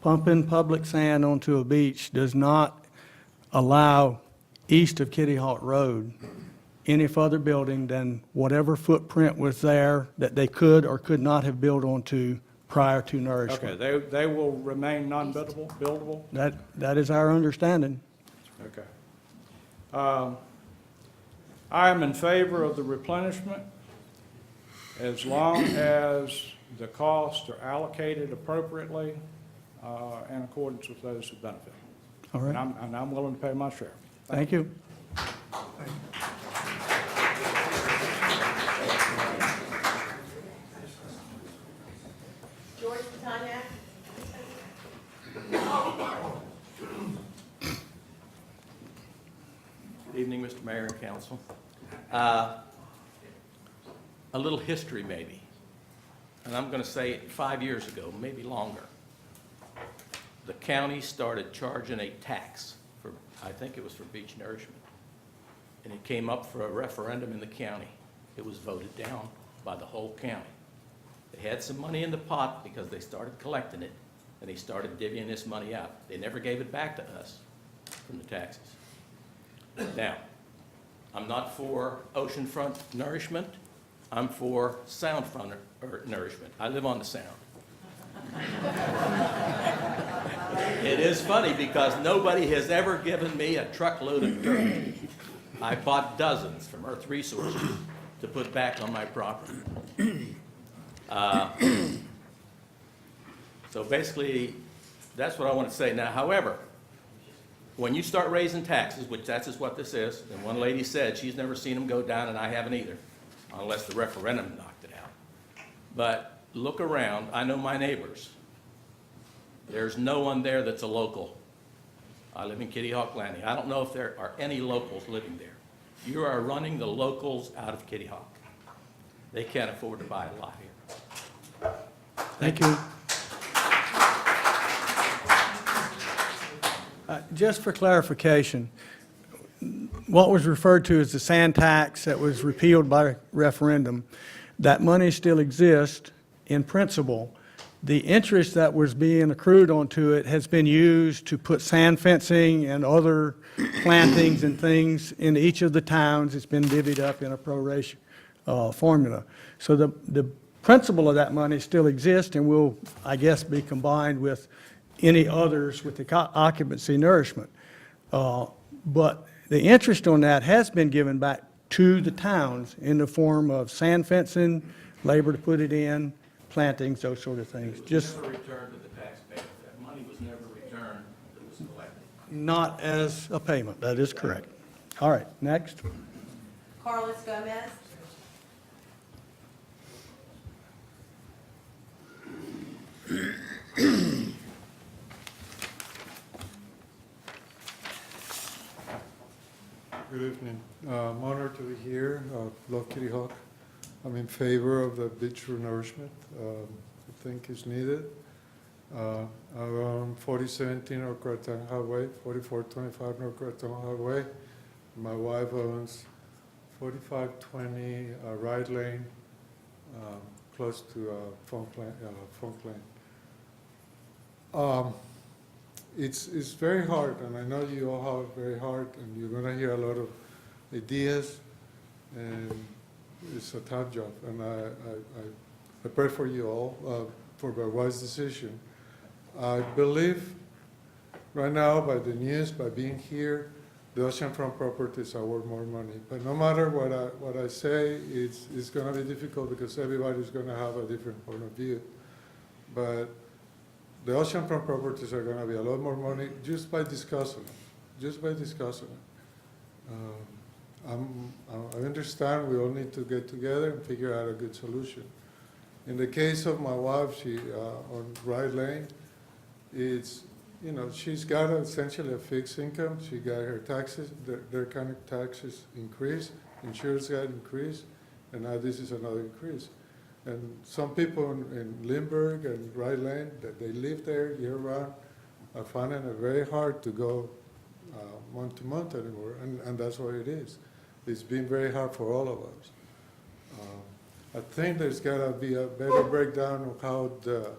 Pumping public sand onto a beach does not allow east of Kitty Hawk Road any further building than whatever footprint was there that they could or could not have built onto prior to nourishment. Okay, they will remain non-buildable? That is our understanding. Okay. I am in favor of the replenishment as long as the costs are allocated appropriately in accordance with those who benefit. All right. And I'm willing to pay my share. Thank you. George Pataniak? Good evening, Mr. Mayor and Council. A little history maybe, and I'm going to say 5 years ago, maybe longer, the county started charging a tax for, I think it was for beach nourishment, and it came up for a referendum in the county. It was voted down by the whole county. They had some money in the pot because they started collecting it, and they started divvying this money out. They never gave it back to us from the taxes. Now, I'm not for oceanfront nourishment. I'm for soundfront nourishment. I live on the sound. It is funny because nobody has ever given me a truckload of dirt. I bought dozens from Earth Resources to put back on my property. So basically, that's what I want to say. Now, however, when you start raising taxes, which that's just what this is, and one lady said she's never seen them go down, and I haven't either, unless the referendum knocked it out. But look around. I know my neighbors. There's no one there that's a local. I live in Kitty Hawk Landing. I don't know if there are any locals living there. You are running the locals out of Kitty Hawk. They can't afford to buy a lot here. Thank you. Just for clarification, what was referred to as the sand tax that was repealed by referendum, that money still exists in principle. The interest that was being accrued onto it has been used to put sand fencing and other plantings and things in each of the towns. It's been divvied up in a proration formula. So the principal of that money still exists and will, I guess, be combined with any others with the occupancy nourishment. But the interest on that has been given back to the towns in the form of sand fencing, labor to put it in, plantings, those sort of things. It was Just never returned to the taxpayer. That money was never returned that was collected. not as a payment. That is correct. All right, next. Carlos Gomez. Good evening. I'm honored to be here. Love Kitty Hawk. I'm in favor of the beach renourishment. I think it's needed. Around 4017 North Craton Highway, 4425 North Craton Highway. My wife owns 4520 Ride Lane, close to Funk Lane. It's very hard, and I know you all have it very hard, and you're going to hear a lot of ideas, and it's a tough job. And I pray for you all for a wise decision. I believe right now, by the news, by being here, the oceanfront properties are worth more money. But no matter what I say, it's going to be difficult because everybody's going to have a different point of view. But the oceanfront properties are going to be a lot more money just by discussing it, just by discussing it. I understand we all need to get together and figure out a good solution. In the case of my wife, she on Ride Lane, it's, you know, she's got essentially a fixed income. She got her taxes, their kind of taxes increased, insurance got increased, and now this is another increase. And some people in Lindbergh and Ride Lane, that they live there year-round, are finding it very hard to go month to month anymore, and that's what it is. It's been very hard for all of us. I think there's got to be a better breakdown of how the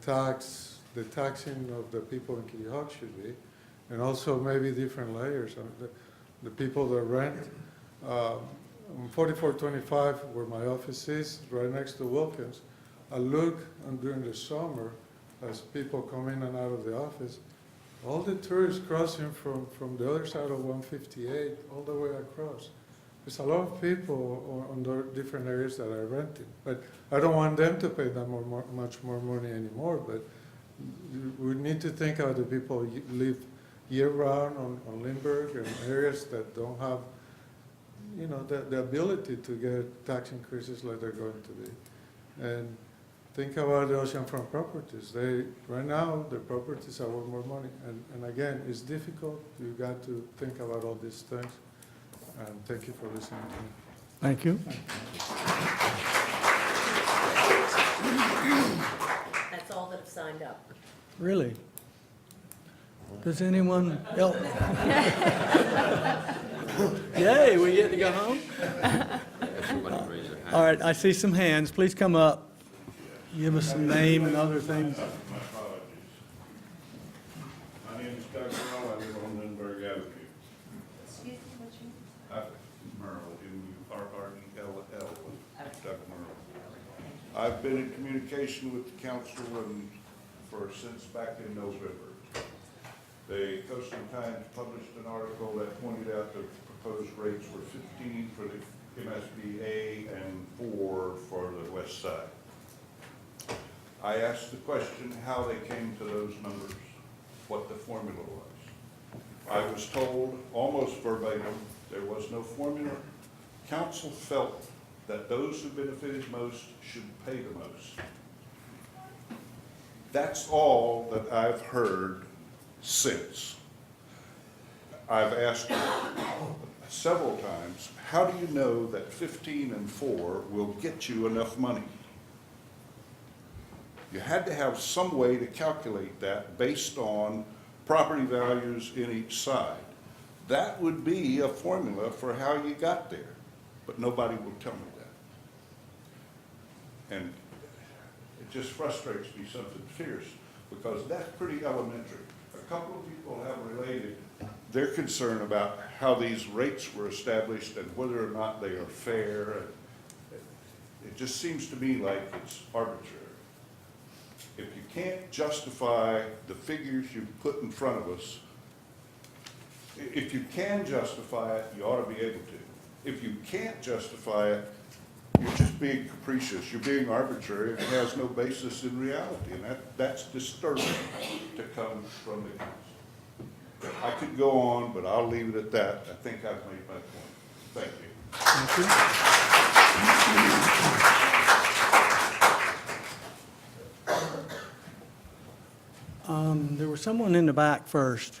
taxing of the people in Kitty Hawk should be, and also maybe different layers. The people that rent. On 4425, where my office is, right next to Wilkins, I look during the summer as people come in and out of the office, all the tourists crossing from the other side of 158 all the way across. There's a lot of people on the different areas that are renting, but I don't want them to pay that much more money anymore, but we need to think of the people who live year-round on Lindbergh and areas that don't have, you know, the ability to get tax increases like they're going to be. And think about the oceanfront properties. Right now, the properties are worth more money. And again, it's difficult. You got to think about all these things. And thank you for listening to me. Thank you. That's all that have signed up. Really? Does anyone else? Yay, we get to go home? All right, I see some hands. Please come up. Give us some name and other things. My name is Doug Merle. I live on Lindbergh Avenue. Excuse me, what's your name? Merle, M-U-R-R-E-L-L. Doug Merle. I've been in communication with the council since back in November. The Coastal Times published an article that pointed out the proposed rates were 15 for the MSBA and 4 for the west side. I asked the question how they came to those numbers, what the formula was. I was told almost verbatim there was no formula. Council felt that those who benefited most should pay the most. That's all that I've heard since. I've asked several times, how do you know that 15 and 4 will get you enough money? You had to have some way to calculate that based on property values in each side. That would be a formula for how you got there, but nobody will tell me that. And it just frustrates me something fierce, because that's pretty elementary. A couple of people have related their concern about how these rates were established and whether or not they are fair. It just seems to me like it's arbitrary. If you can't justify the figures you put in front of us, if you can justify it, you ought to be able to. If you can't justify it, you're just being capricious, you're being arbitrary, and it has no basis in reality, and that's disturbing to come from the council. I could go on, but I'll leave it at that. I think I've made my point. Thank you. There was someone in the back first.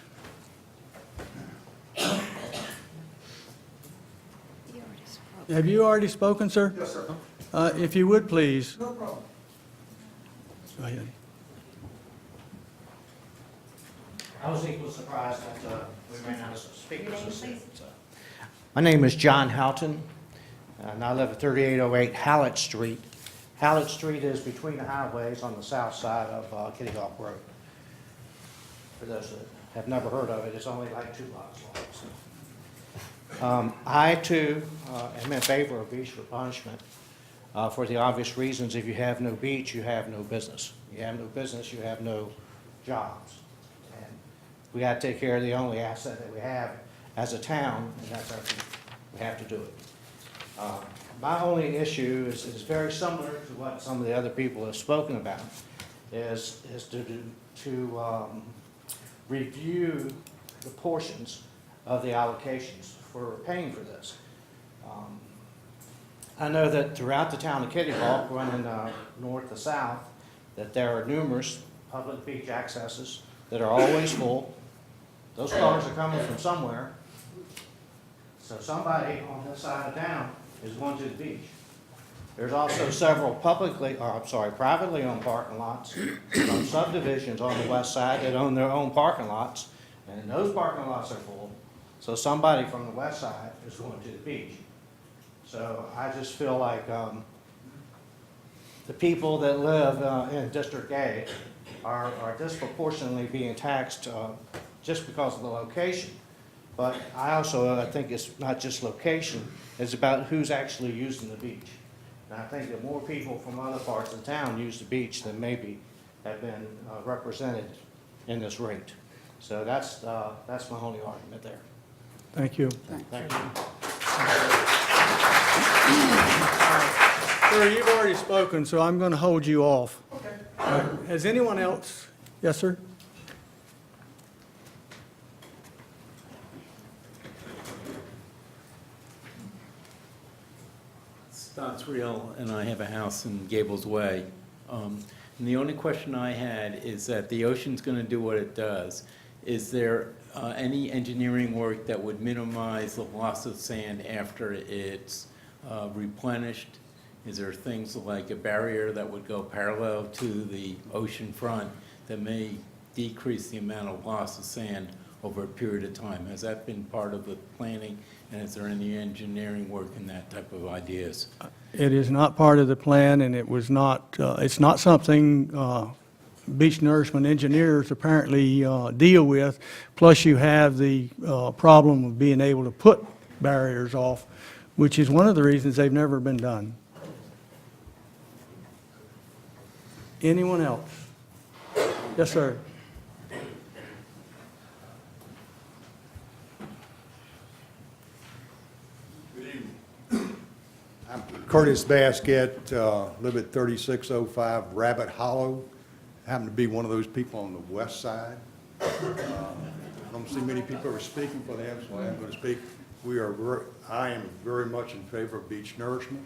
Have you already spoken, sir? Yes, sir. If you would, please. No problem. Go ahead. I was equally surprised that we ran out of speakers. My name is John Houghton, and I live at 3808 Hallett Street. Hallett Street is between the highways on the south side of Kitty Hawk Road. For those that have never heard of it, it's only like 2 blocks long. I, too, am in favor of beach replenishment for the obvious reasons. If you have no beach, you have no business. You have no business, you have no jobs. And we got to take care of the only asset that we have as a town, and that's our people. We have to do it. My only issue is very similar to what some of the other people have spoken about, is to review the portions of the allocations for paying for this. I know that throughout the town of Kitty Hawk, running north to south, that there are numerous public beach accesses that are always full. Those cars are coming from somewhere. So somebody on this side of town is going to the beach. There's also several privately owned parking lots from subdivisions on the west side that own their own parking lots, and those parking lots are full. So somebody from the west side is going to the beach. So I just feel like the people that live in District A are disproportionately being taxed just because of the location. But I also think it's not just location, it's about who's actually using the beach. And I think that more people from other parts of the town use the beach than maybe have been represented in this rate. So that's my only argument there. Thank you. Thank you. Sir, you've already spoken, so I'm going to hold you off. Okay. Has anyone else? Yes, sir? Stotts Real, and I have a house in Gables Way. And the only question I had is that the ocean's going to do what it does. Is there any engineering work that would minimize the loss of sand after it's replenished? Is there things like a barrier that would go parallel to the ocean front that may decrease the amount of loss of sand over a period of time? Has that been part of the planning, and is there any engineering work in that type of ideas? It is not part of the plan, and it was not, it's not something beach nourishment engineers apparently deal with. Plus, you have the problem of being able to put barriers off, which is one of the reasons they've never been done. Anyone else? Yes, sir. I'm Curtis Basket, live at 3605 Rabbit Hollow. Happen to be one of those people on the west side. I don't see many people are speaking for them, so I am going to speak. I am very much in favor of beach nourishment.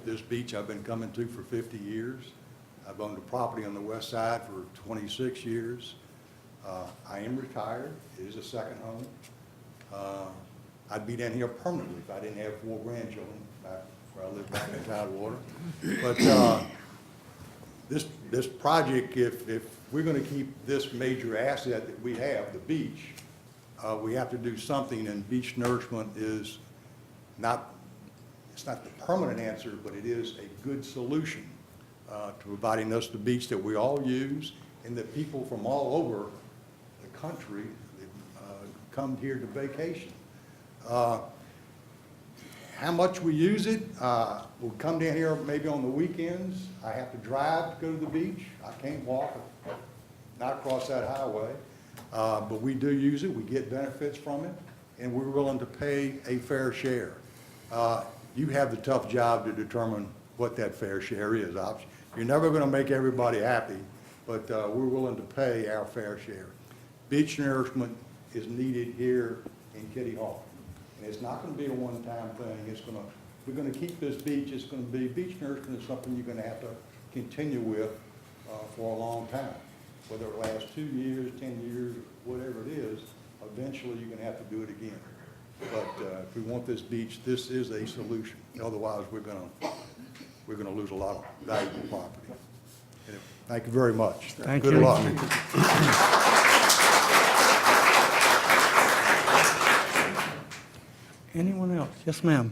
This beach I've been coming to for 50 years. I've owned a property on the west side for 26 years. I am retired. It is a second home. I'd be down here permanently if I didn't have 4 grandchildren back where I live back in Tidewater. But this project, if we're going to keep this major asset that we have, the beach, we have to do something, and beach nourishment is not, it's not the permanent answer, but it is a good solution to providing us the beach that we all use, and that people from all over the country come here to vacation. How much we use it, we'll come down here maybe on the weekends. I have to drive to go to the beach. I can't walk, not across that highway. But we do use it, we get benefits from it, and we're willing to pay a fair share. You have the tough job to determine what that fair share is. You're never gonna make everybody happy, but we're willing to pay our fair share. Beach nourishment is needed here in Kitty Hawk. And it's not gonna be a one-time thing. We're gonna keep this beach, it's gonna be, beach nourishment is something you're gonna have to continue with for a long time. Whether it lasts 2 years, 10 years, whatever it is, eventually you're gonna have to do it again. But if we want this beach, this is a solution. Otherwise, we're gonna lose a lot of valuable property. Thank you very much. Thank Good you. luck. Anyone else? Yes, ma'am.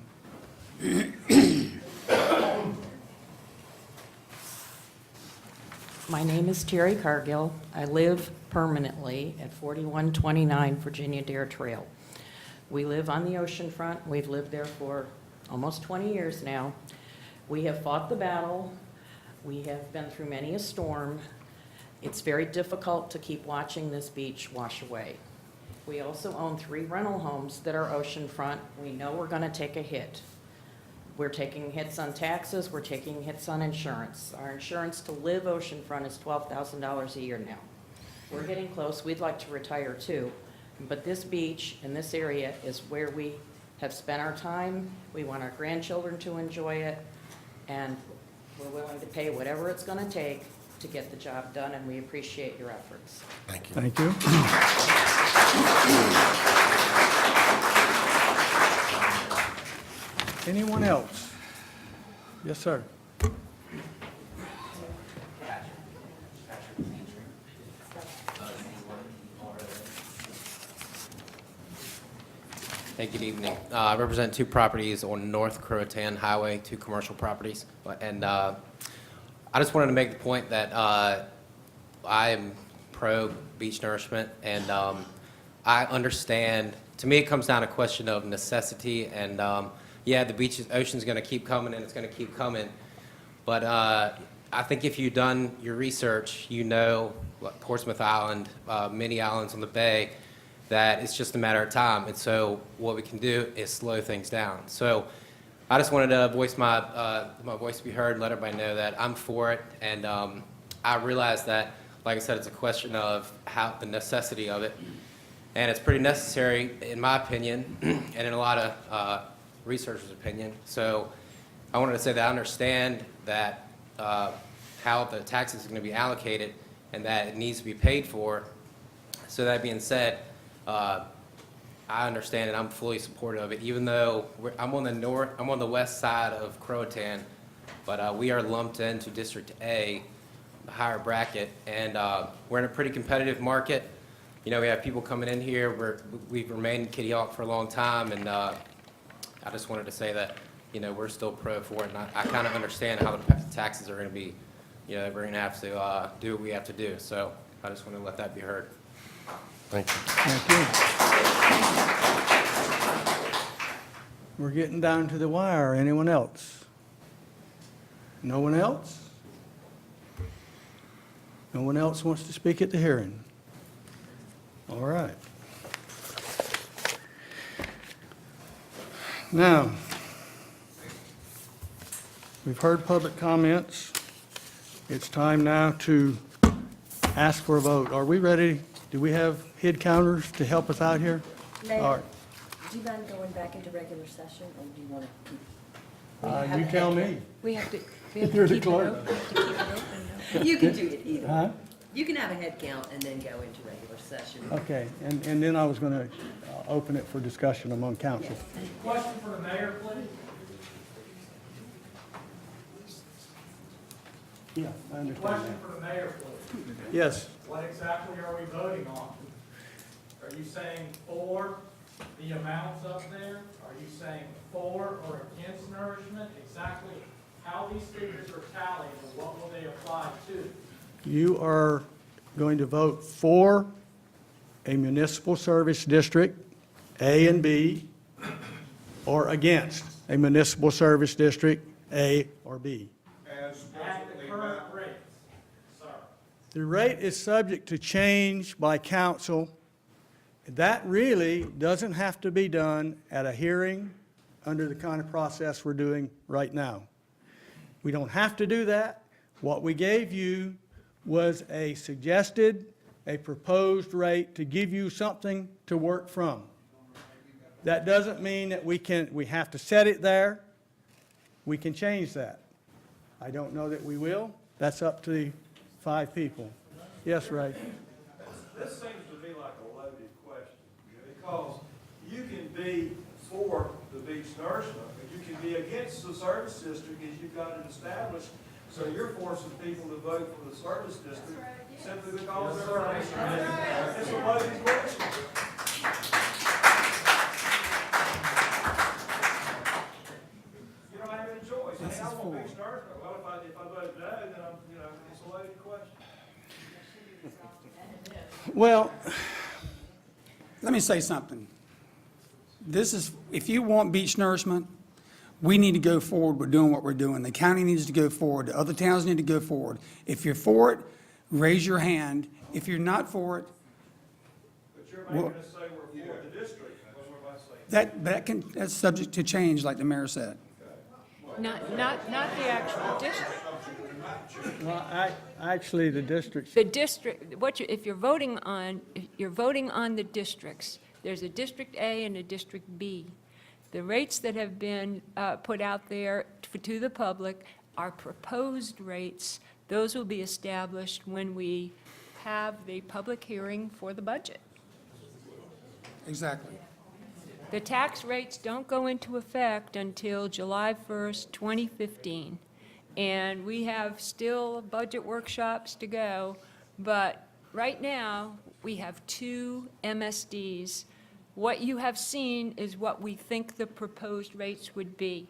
My name is Terry Cargill. I live permanently at 4129 Virginia Dare Trail. We live on the ocean front. We've lived there for almost 20 years now. We have fought the battle. We have been through many a storm. It's very difficult to keep watching this beach wash away. We also own 3 rental homes that are oceanfront. We know we're going to take a hit. We're taking hits on taxes, we're taking hits on insurance. Our insurance to live oceanfront is $12,000 a year now. We're getting close, we'd like to retire too, but this beach and this area is where we have spent our time. We want our grandchildren to enjoy it, and we're willing to pay whatever it's gonna take to get the job done, and we appreciate your efforts. Thank you. Thank you. Anyone else? Yes, sir. Hey, good evening. I represent 2 properties on North Croatan Highway, 2 commercial properties. And I just wanted to make the point that I am pro beach nourishment, and I understand, to me it comes down to a question of necessity, and yeah, the ocean's gonna keep coming and it's gonna keep coming. But I think if you've done your research, you know, like Portsmouth Island, many islands on the bay, that it's just a matter of time. And so what we can do is slow things down. So I just wanted to voice my voice to be heard, let everybody know that I'm for it. And I realize that, like I said, it's a question of the necessity of it. And it's pretty necessary, in my opinion, and in a lot of researchers' opinion. So I wanted to say that I understand that how the taxes are going to be allocated and that it needs to be paid for. So that being said, I understand and I'm fully supportive of it, even though I'm on the west side of Croatan, but we are lumped into District A, the higher bracket, and we're in a pretty competitive market. You know, we have people coming in here. We've remained in Kitty Hawk for a long time, and I just wanted to say that, you know, we're still pro for it, and I kind of understand how the taxes are going to be, you know, we're going to have to do what we have to do. So I just want to let that be heard. Thank you. Thank you. We're getting down to the wire. Anyone else? No one else? No one else wants to speak at the hearing? All right. Now, we've heard public comments. It's time now to ask for a vote. Are we ready? Do we have head counters to help us out here? All Mayor, right. do you mind going back into regular session, or do you want to keep? You tell me. We have to You're the keep it clerk. open. To keep it open, no. You can do it either. Huh? You can have a head count and then go into regular session. Okay, and then I was going to open it for discussion among council. Question for the mayor, please? Yeah, I understand Question that. for the mayor, please. Yes. What exactly are we voting on? Are you saying for the amounts up there? Are you saying for or against nourishment? Exactly how these figures are tallied and what will they apply to? You are going to vote for a municipal service district, A and B, or against. a municipal service district, A or B. At the current rates, sir. The rate is subject to change by council. That really doesn't have to be done at a hearing under the kind of process we're doing right now. We don't have to do that. What we gave you was a suggested, a proposed rate to give you something to work from. That doesn't mean that we have to set it there. We can change that. I don't know that we will. That's up to the 5 people. Yes, Ray? This seems to be like a loaded question, because you can be for the beach nourishment, but you can be against the service district as you've got it established. So you're forcing people to vote for the service district simply because they're a beach nourishment. It's a loaded question. You don't have any choice. Hey, I want beach nourishment. Well, if I vote no, then it's a loaded question. Well, let me say something. This is, if you want beach nourishment, we need to go forward with doing what we're doing. The county needs to go forward. The other towns need to go forward. If you're for it, raise your hand. If you're not for it, But you're making us say we're for the district. What am I saying? that's subject to change, like the mayor said. Not the actual district. Well, actually, the districts. The district, if you're voting on the districts, there's a District A and a District B. The rates that have been put out there to the public are proposed rates. Those will be established when we have the public hearing for the budget. Exactly. The tax rates don't go into effect until July 1st, 2015. And we have still budget workshops to go, but right now, we have 2 MSDs. What you have seen is what we think the proposed rates would be.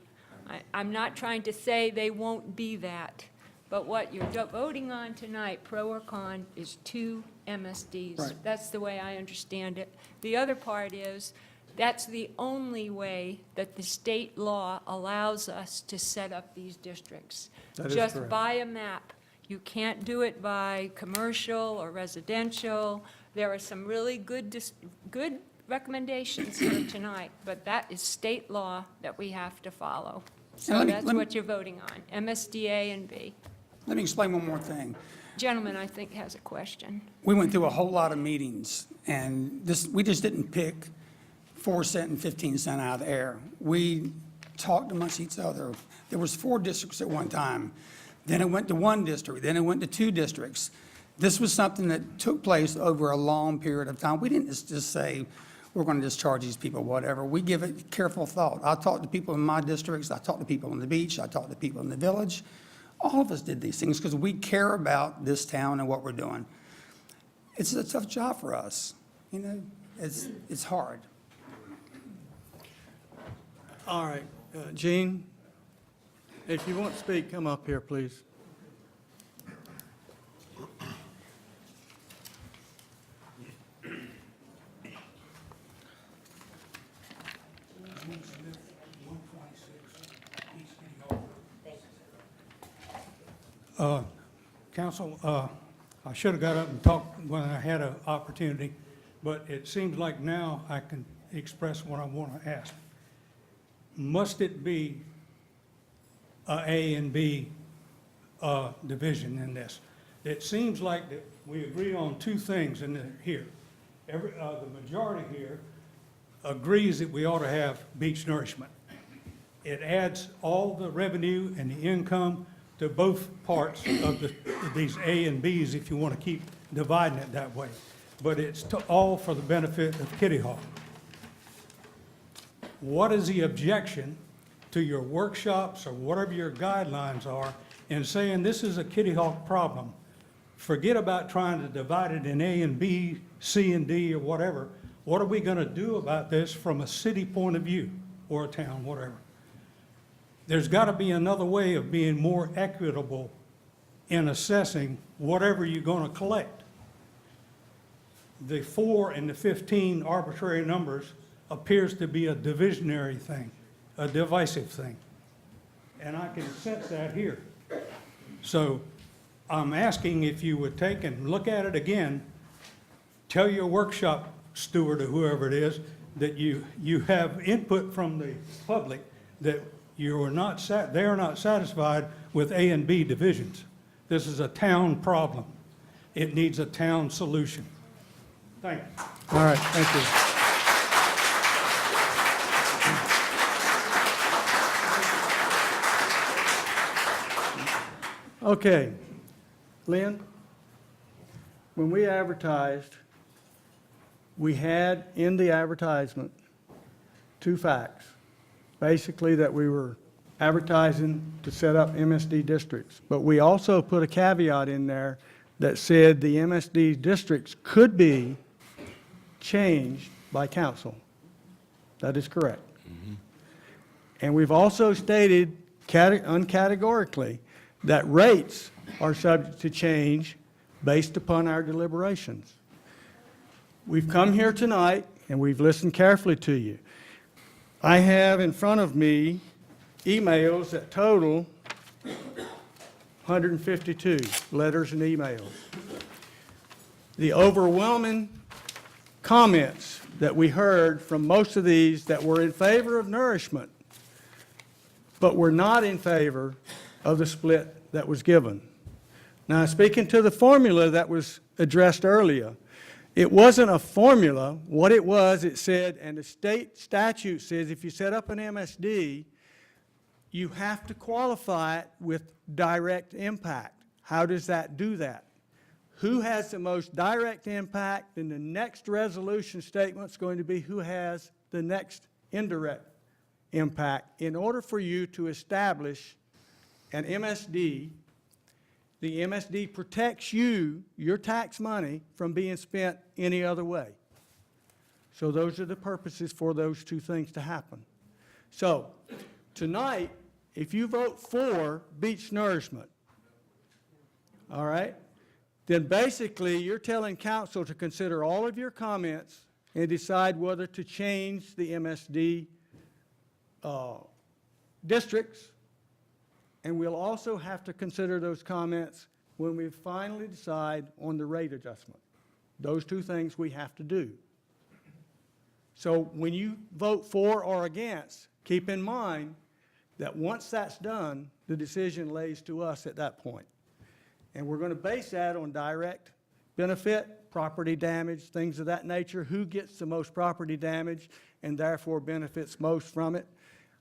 I'm not trying to say they won't be that, but what you're voting on tonight, pro or con, is 2 MSDs. Right. That's the way I understand it. The other part is, that's the only way that the state law allows us to set up these districts. That is Just correct. by a map. You can't do it by commercial or residential. There are some really good recommendations here tonight, but that is state law that we have to follow. So let me- that's what you're voting on, MSDA and B. Let me explain one more thing. Gentleman, I think, has a question. We went through a whole lot of meetings, and we just didn't pick 4 cent and 15 cent out of the air. We talked amongst each other. There was 4 districts at one time. Then it went to 1 district, then it went to 2 districts. This was something that took place over a long period of time. We didn't just say, we're going to just charge these people whatever. We give it careful thought. I talked to people in my districts, I talked to people on the beach, I talked to people in the village. All of us did these things because we care about this town and what we're doing. It's a tough job for us, it's hard. All right, Gene, if you want to speak, come up here, please. Council, I should have got up and talked when I had an opportunity, but it seems like now I can express what I want to ask. Must it be A and B division in this? It seems like that we agree on 2 things here. The majority here agrees that we ought to have beach nourishment. It adds all the revenue and the income to both parts of these A and Bs, if you want to keep dividing it that way. But it's all for the benefit of Kitty Hawk. What is the objection to your workshops or whatever your guidelines are in saying this is a Kitty Hawk problem? Forget about trying to divide it in A and B, C and D, or whatever. What are we going to do about this from a city point of view, or a town, whatever? There's got to be another way of being more equitable in assessing whatever you're going to collect. The 4 and the 15 arbitrary numbers appears to be a divisionary thing. a divisive thing. And I can sense that here. So I'm asking if you would take and look at it again, tell your workshop steward or whoever it is that you have input from the public that they are not satisfied with A and B divisions. This is a town problem. It needs a town solution. Thank you. All right, thank you. Okay, Lynn, when we advertised, we had in the advertisement two facts. Basically, that we were advertising to set up MSD districts, but we also put a caveat in there that said the MSD districts could be changed by council. That is correct. And we've also stated uncategorically that rates are subject to change based upon our deliberations. We've come here tonight and we've listened carefully to you. I have in front of me emails that total 152 letters and emails. The overwhelming comments that we heard from most of these that were in favor of nourishment, but were not in favor of the split that was given. Now, speaking to the formula that was addressed earlier, it wasn't a formula. What it was, it said, and the state statute says if you set up an MSD, you have to qualify it with direct impact. How does that do that? Who has the most direct impact? Then the next resolution statement is going to be who has the next indirect impact. In order for you to establish an MSD, the MSD protects you, your tax money, from being spent any other way. So those are the purposes for those two things to happen. So tonight, if you vote for beach nourishment, all right, then basically you're telling council to consider all of your comments and decide whether to change the MSD districts. And we'll also have to consider those comments when we finally decide on the rate adjustment. Those two things we have to do. So when you vote for or against, keep in mind that once that's done, the decision lays to us at that point. And we're going to base that on direct benefit, property damage, things of that nature. Who gets the most property damage and therefore benefits most from it?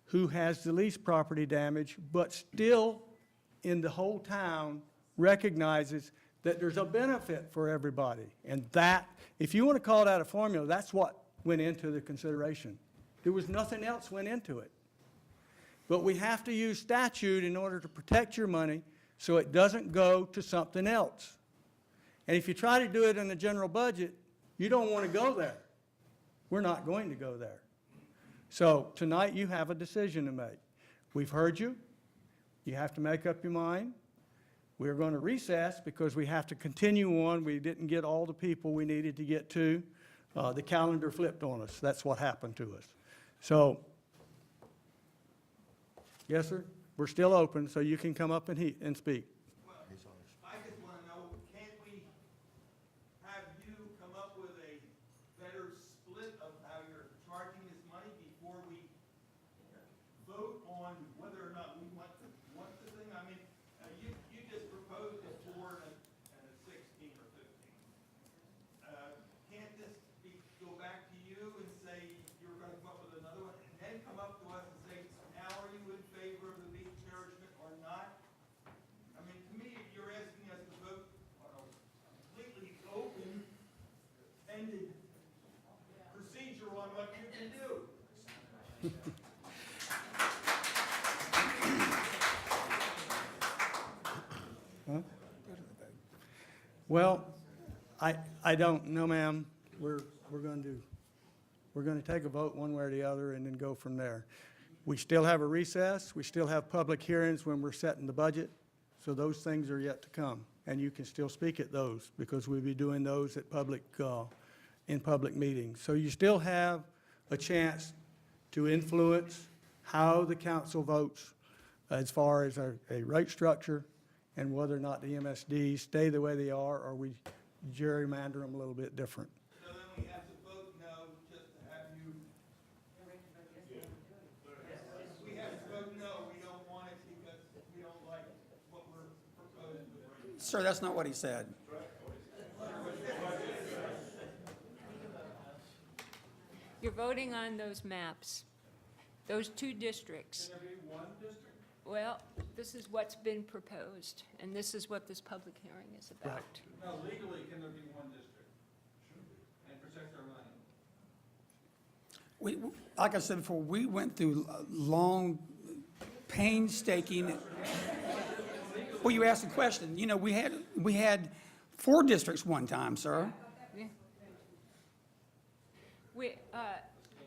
Who has the least property damage, but still in the whole town recognizes that there's a benefit for everybody. And that, if you want to call that a formula, that's what went into the consideration. There was nothing else went into it. But we have to use statute in order to protect your money so it doesn't go to something else. And if you try to do it in the general budget, you don't want to go there. We're not going to go there. So tonight you have a decision to make. We've heard you. You have to make up your mind. We're going to recess because we have to continue on. We didn't get all the people we needed to get to. The calendar flipped on us. That's what happened to us. So, yes, sir? We're still open, so you can come up and speak. I just want to know, can't we have you come up with a better split of how you're charging this money before we vote on whether or not we want the thing? I mean, you just proposed a 4 and a 16 or 15. Can't this go back to you and say you're going to come up with another one, and then come up to us and say, now are you in favor of the beach nourishment or not? I mean, to me, you're asking us to vote on a completely open-ended procedure on what you can do. Well, I don't know, ma'am. We're going to take a vote one way or the other and then go from there. We still have a recess. We still have public hearings when we're setting the budget. So those things are yet to come. And you can still speak at those because we'll be doing those at in public meetings. So you still have a chance to influence how the council votes as far as a rate structure and whether or not the MSDs stay the way they are or we gerrymander them a little bit different. So then we have to vote no just to have you. We have to vote no, we don't want it because we don't like what we're proposing. Sir, that's not what he said. You're voting on those maps, those two districts. Can there be one district? Well, this is what's been proposed, and this is what this public hearing is about. No, legally, can there be one district? And protect our money? We, like I said before, we went through long, painstaking, well, you asked a question. You know, we had 4 districts one time, sir. Yeah.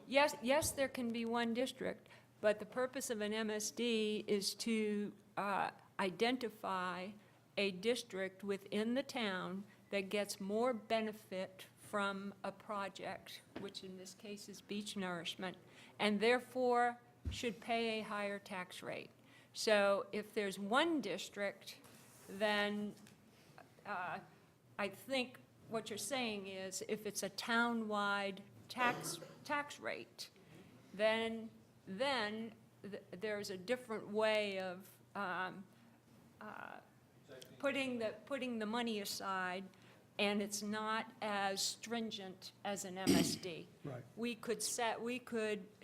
Yes, there can be one district, but the purpose of an MSD is to identify a district within the town that gets more benefit from a project, which in this case is beach nourishment, and therefore should pay a higher tax rate. So if there's one district, then I think what you're saying is if it's a town-wide tax rate, then there's a different way of putting the money aside, and it's not as stringent as an MSD. Right. We could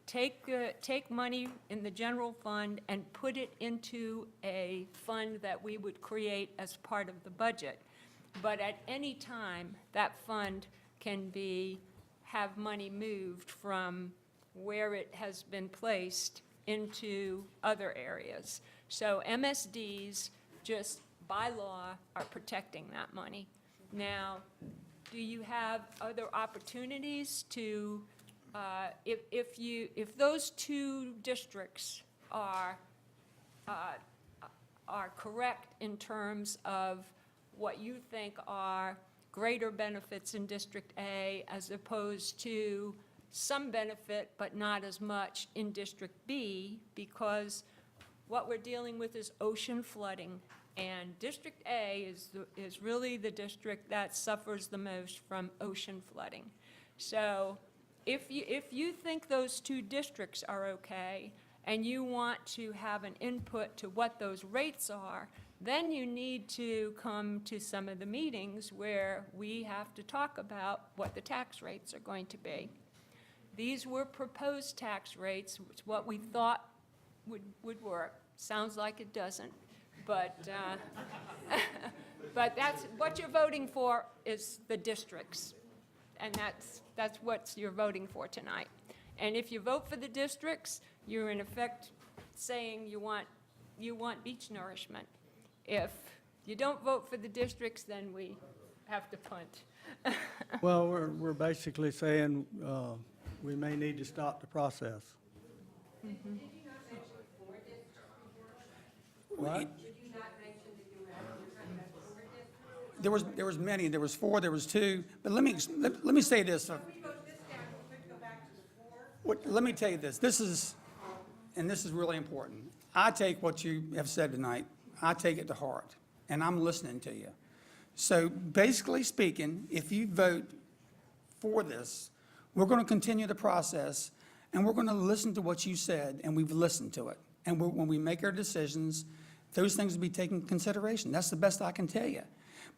take money in the general fund and put it into a fund that we would create as part of the budget. But at any time, that fund can have money moved from where it has been placed into other areas. So MSDs, just by law, are protecting that money. Now, do you have other opportunities to, if those 2 districts are correct in terms of what you think are greater benefits in District A as opposed to some benefit but not as much in District B, because what we're dealing with is ocean flooding, and District A is really the district that suffers the most from ocean flooding. So if you think those 2 districts are okay and you want to have an input to what those rates are, then you need to come to some of the meetings where we have to talk about what the tax rates are going to be. These were proposed tax rates, which what we thought would work. Sounds like it doesn't, but but that's what you're voting for is the districts, and that's what you're voting for tonight. And if you vote for the districts, you're in effect saying you want beach nourishment. If you don't vote for the districts, then we have to punt. Well, we're basically saying we may need to stop the process. Mhm. What? There was many. There was 4. There was 2. But let me say this. Let me tell you this. This is really important. I take what you have said tonight. I take it to heart, and I'm listening to you. So basically speaking, if you vote for this, we're going to continue the process, and we're going to listen to what you said, and we've listened to it. And when we make our decisions, those things will be taken into consideration. That's the best I can tell you.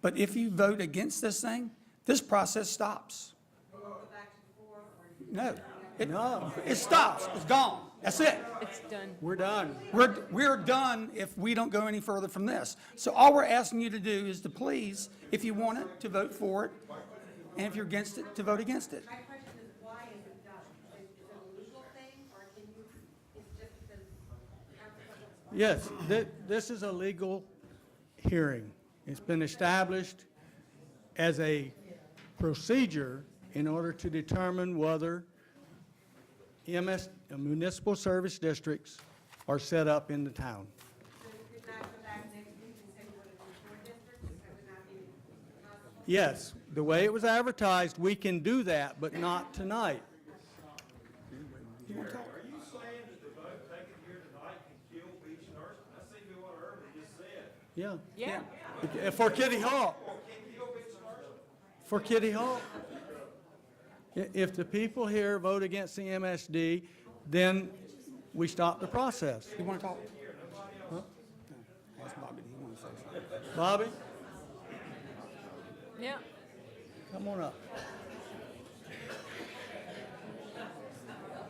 But if you vote against this thing, this process stops. No. It stops. It's gone. That's it. It's done. We're done. We're done if we don't go any further from this. So all we're asking you to do is to please, if you want it, to vote for it, and if you're against it, to vote against it. My question is, why is it done? Is it a legal thing, or can you, it's just because Yes, this is a legal hearing. It's been established as a procedure in order to determine whether municipal service districts are set up in the town. Yes, the way it was advertised, we can do that, but not tonight. Are you saying that the vote taken Yeah. Yeah. For Kitty Hawk. For Kitty Hawk. If the people here vote against the MSD, then we stop the process. You want to talk? Huh? Ask Bobby, do you want to say something? Bobby, Yeah. come on up.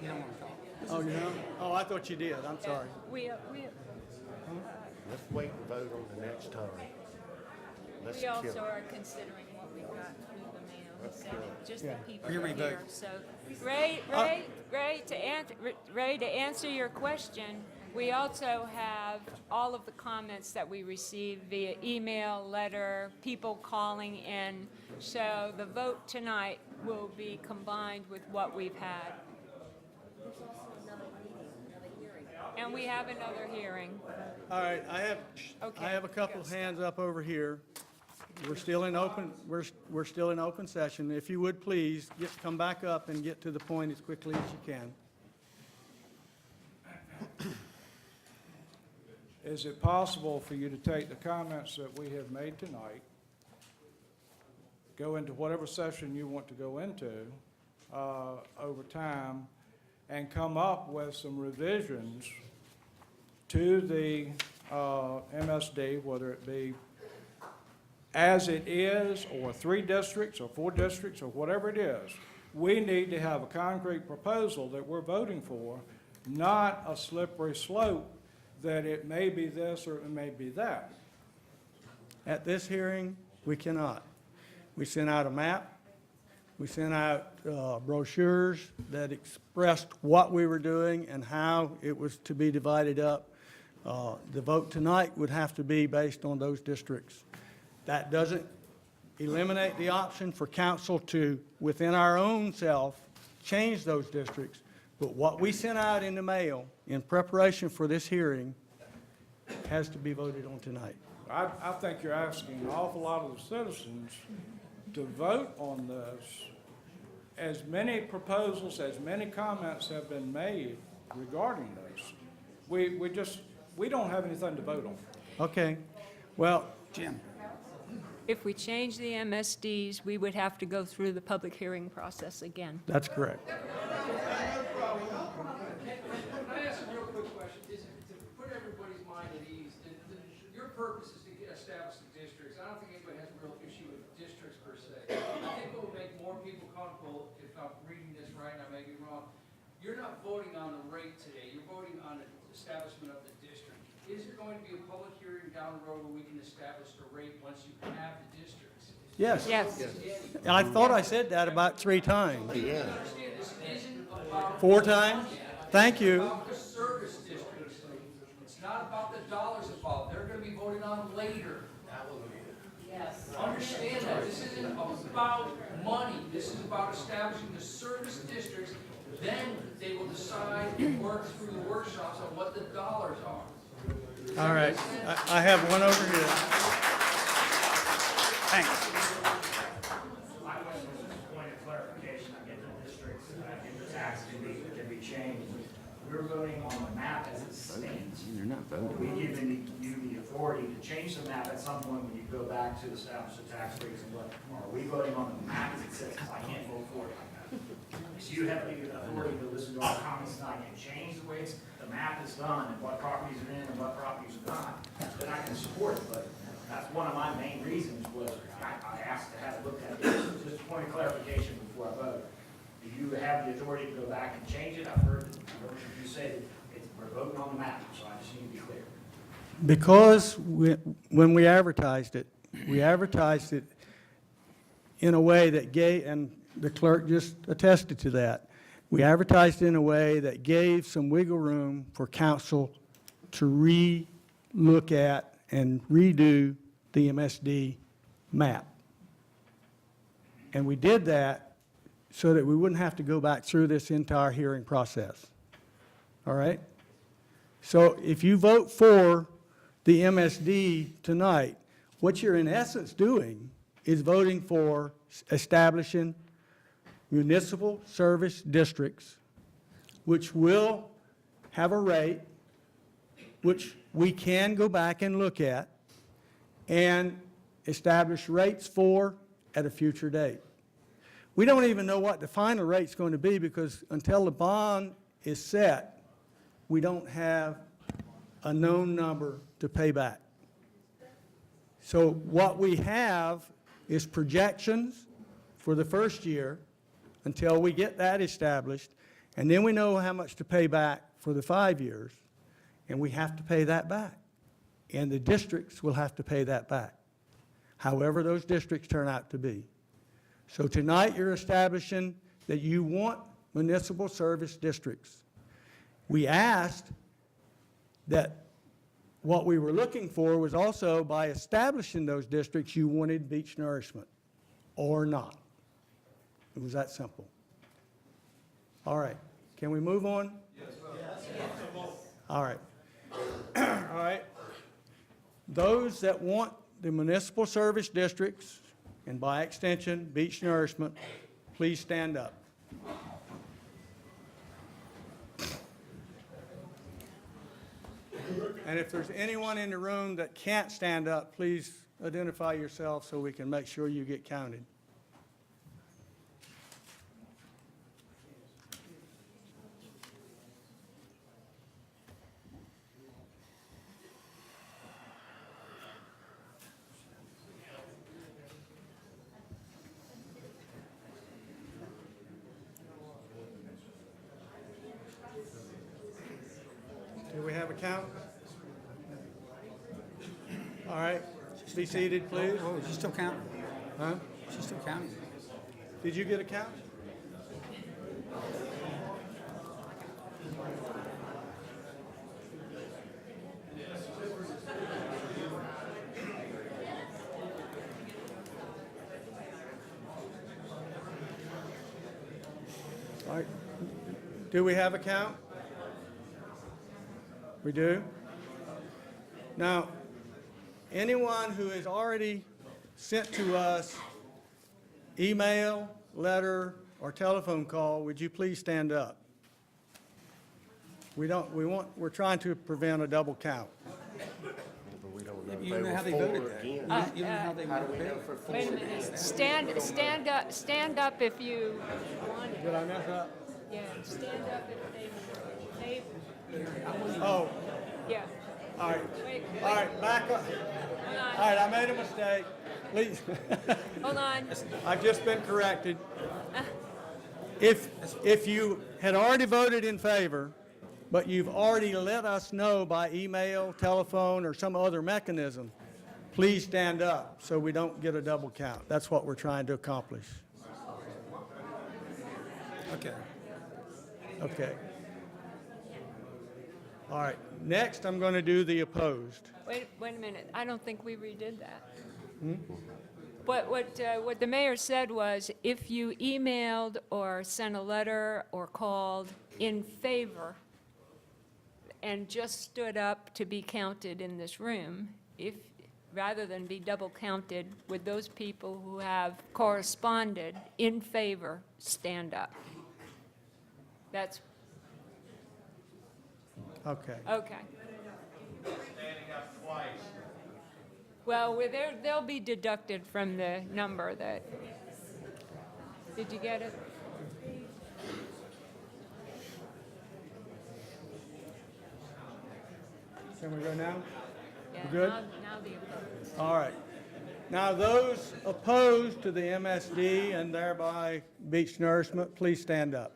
You don't want to talk? Oh, you know? Oh, I thought you did. I'm sorry. We Let's wait and vote on the next time. Let's We also kill it. are considering what we got through the mail, so just the Yeah. people Here we here. vote. So, Ray, to answer your question, we also have all of the comments that we received via email, letter, people calling in. So the vote tonight will be combined with what we've had. There's also another meeting, another hearing. And we have another hearing. All right, I Okay. have a couple of hands up over here. We're still in we're still in open session. If you would please, come back up and get to the point as quickly as you can. Is it possible for you to take the comments that we have made tonight, go into whatever session you want to go into over time, and come up with some revisions to the MSD, whether it be as it is, or 3 districts, or 4 districts, or whatever it is? We need to have a concrete proposal that we're voting for, not a slippery slope that it may be this or it may be that. At this hearing, we cannot. We sent out a map. We sent out brochures that expressed what we were doing and how it was to be divided up. The vote tonight would have to be based on those districts. That doesn't eliminate the option for council to, within our own self, change those districts. But what we sent out in the mail in preparation for this hearing has to be voted on tonight. I think you're asking an awful lot of the citizens to vote on this. As many proposals, as many comments have been made regarding this, we don't have anything to vote on. Okay, well, Jim? If we change the MSDs, we would have to go through the public hearing process again. that's correct. Can I ask a real quick question? Is it to put everybody's mind at ease? Your purpose is to establish the districts. I don't think anybody has a real issue with districts per se. I think what will make more people comfortable, if I'm reading this right, and I may be wrong, you're not voting on the rate today. You're voting on the establishment of the district. Is there going to be a public hearing down the road where we can establish the rate once you have the districts? Yes. Yes. I thought I said that about 3 times. Understand, this isn't about. 4 times? Thank you. It's about the service districts. It's not about the dollars involved. They're gonna be voted on later. Yes. Understand that. This isn't about money. This is about establishing the service districts. Then they will decide and work through the workshops on what the dollars are. All right, I have one over here. Thanks. My question was just a point of clarification. I get the districts, I get the tax can be changed. We're voting on the map as it stands. You're not voting. We giving you the authority to change the map at some point when you go back to establish the tax rates and what. Are we voting on the map as it sits? I can't vote for it like that. So you have the authority to listen to our comments tonight and change the way the map is done and what properties are in and what properties are not. Then I can support it, but that's one of my main reasons was I asked to have it looked at. Just a point of clarification before I vote. Do you have the authority to go back and change it? I've heard you say that we're voting on the map, so I just need to be clear. Because when we advertised it in a way that gave, and the clerk just attested to that, we advertised in a way that gave some wiggle room for council to re-look at and redo the MSD map. And we did that so that we wouldn't have to go back through this entire hearing process. All right? So if you vote for the MSD tonight, what you're in essence doing is voting for establishing municipal service districts, which will have a rate, which we can go back and look at, and establish rates for at a future date. We don't even know what the final rate's going to be because until the bond is set, we don't have a known number to pay back. So what we have is projections for the first year until we get that established, and then we know how much to pay back for the 5 years, and we have to pay that back. And the districts will have to pay that back, however those districts turn out to be. So tonight, you're establishing that you want municipal service districts. We asked that what we were looking for was also by establishing those districts, you wanted beach nourishment or not. It was that simple. All right, can we move on? Yes. All right. All right. Those that want the municipal service districts, and by extension, beach nourishment, please stand up. And if there's anyone in the room that can't stand up, please identify yourself so we can make sure you get counted. Do we have a count? All right, be seated, please. Oh, she's still counting. Huh? She's still counting. Did you get a count? All right. Do we have a count? We do? Now, anyone who has already sent to us email, letter, or telephone call, would you please stand up? We're trying to prevent a double count. You know how they voted that. You know how they voted. Wait a minute, stand up if you want it. Did I mess up? Yeah, stand up if they, Oh, yeah. all right. Wait, All right, back up. hold on, All right, I made a mistake. Please. hold on. I've just been corrected. If you had already voted in favor, but you've already let us know by email, telephone, or some other mechanism, please stand up so we don't get a double count. That's what we're trying to accomplish. Okay. Okay. All right, next I'm going to do the opposed. Wait a minute, I don't think we redid that. What the mayor said was, if you emailed or sent a letter or called in favor and just stood up to be counted in this room, rather than be double counted, with those people who have corresponded in favor, stand up. That's, Okay. okay. Standing up twice. Well, they'll be deducted from the number that, did you get it? Can we go now? Yeah, Good? now the opposed. All right. Now, those opposed to the MSD and thereby beach nourishment, please stand up.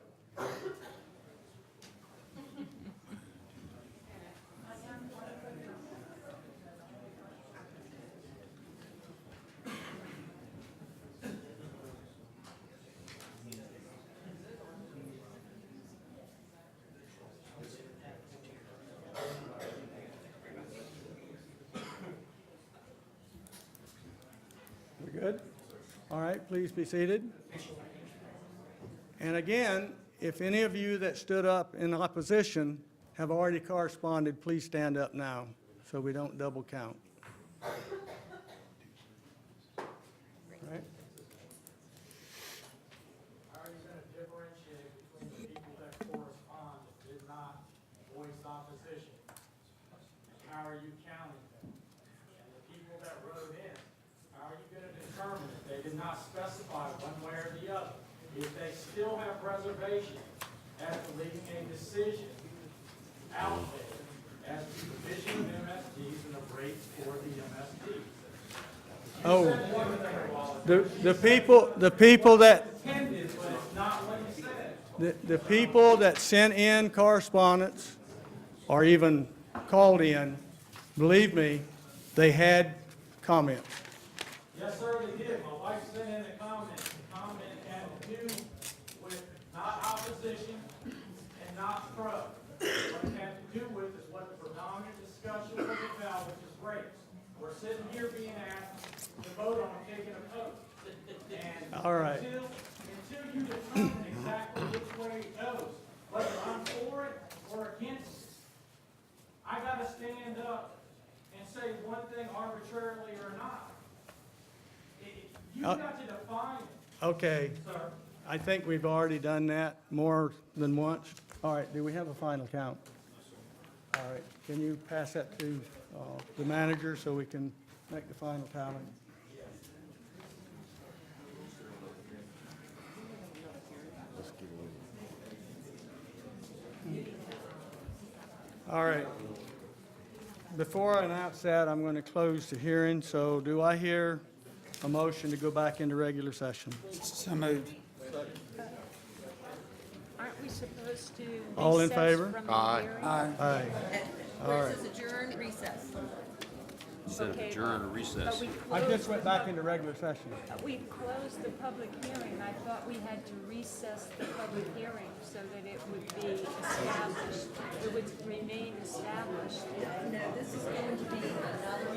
We good? All right, please be seated. And again, if any of you that stood up in opposition have already corresponded, please stand up now so we don't double count. All right? How are you going to differentiate between the people that correspond that did not voice opposition? How are you counting them? And the people that wrote specify one way or the other. If they still have reservation as to leaving a decision out there as to the provision of MSTs and the rates for the MSTs. Oh, You said one thing a while ago. the people that, Intended, but it's not what you said. the people that sent in correspondence or even called in, believe me, they had comments. Yes, sir, they did. My wife sent in a comment. The comment had to do with not opposition and not pro. What it had to do with is what the predominant discussion was about, which is rates. We're sitting here being asked to vote on taking a vote. And All right. until you determine exactly which way it goes, whether I'm for it or against it, I gotta stand up and say one thing arbitrarily or not. You've got to define it, Okay, sir. I think we've already done that more than once. All right, do we have a final count? All right, can you pass that to the manager so we can make the final tally? All right. Before I announce that, I'm going to close the hearing, so do I hear a motion to go back into regular session? So moved. Aren't we supposed to All in recess favor? from the Aye. hearing? Aye. Aye. All Where right. it says adjourn, recess. Okay, but we I closed- just went back into regular session. We closed the public hearing. I thought we had to recess the public hearing so that it would be established, it would remain established. No, this is going to be another.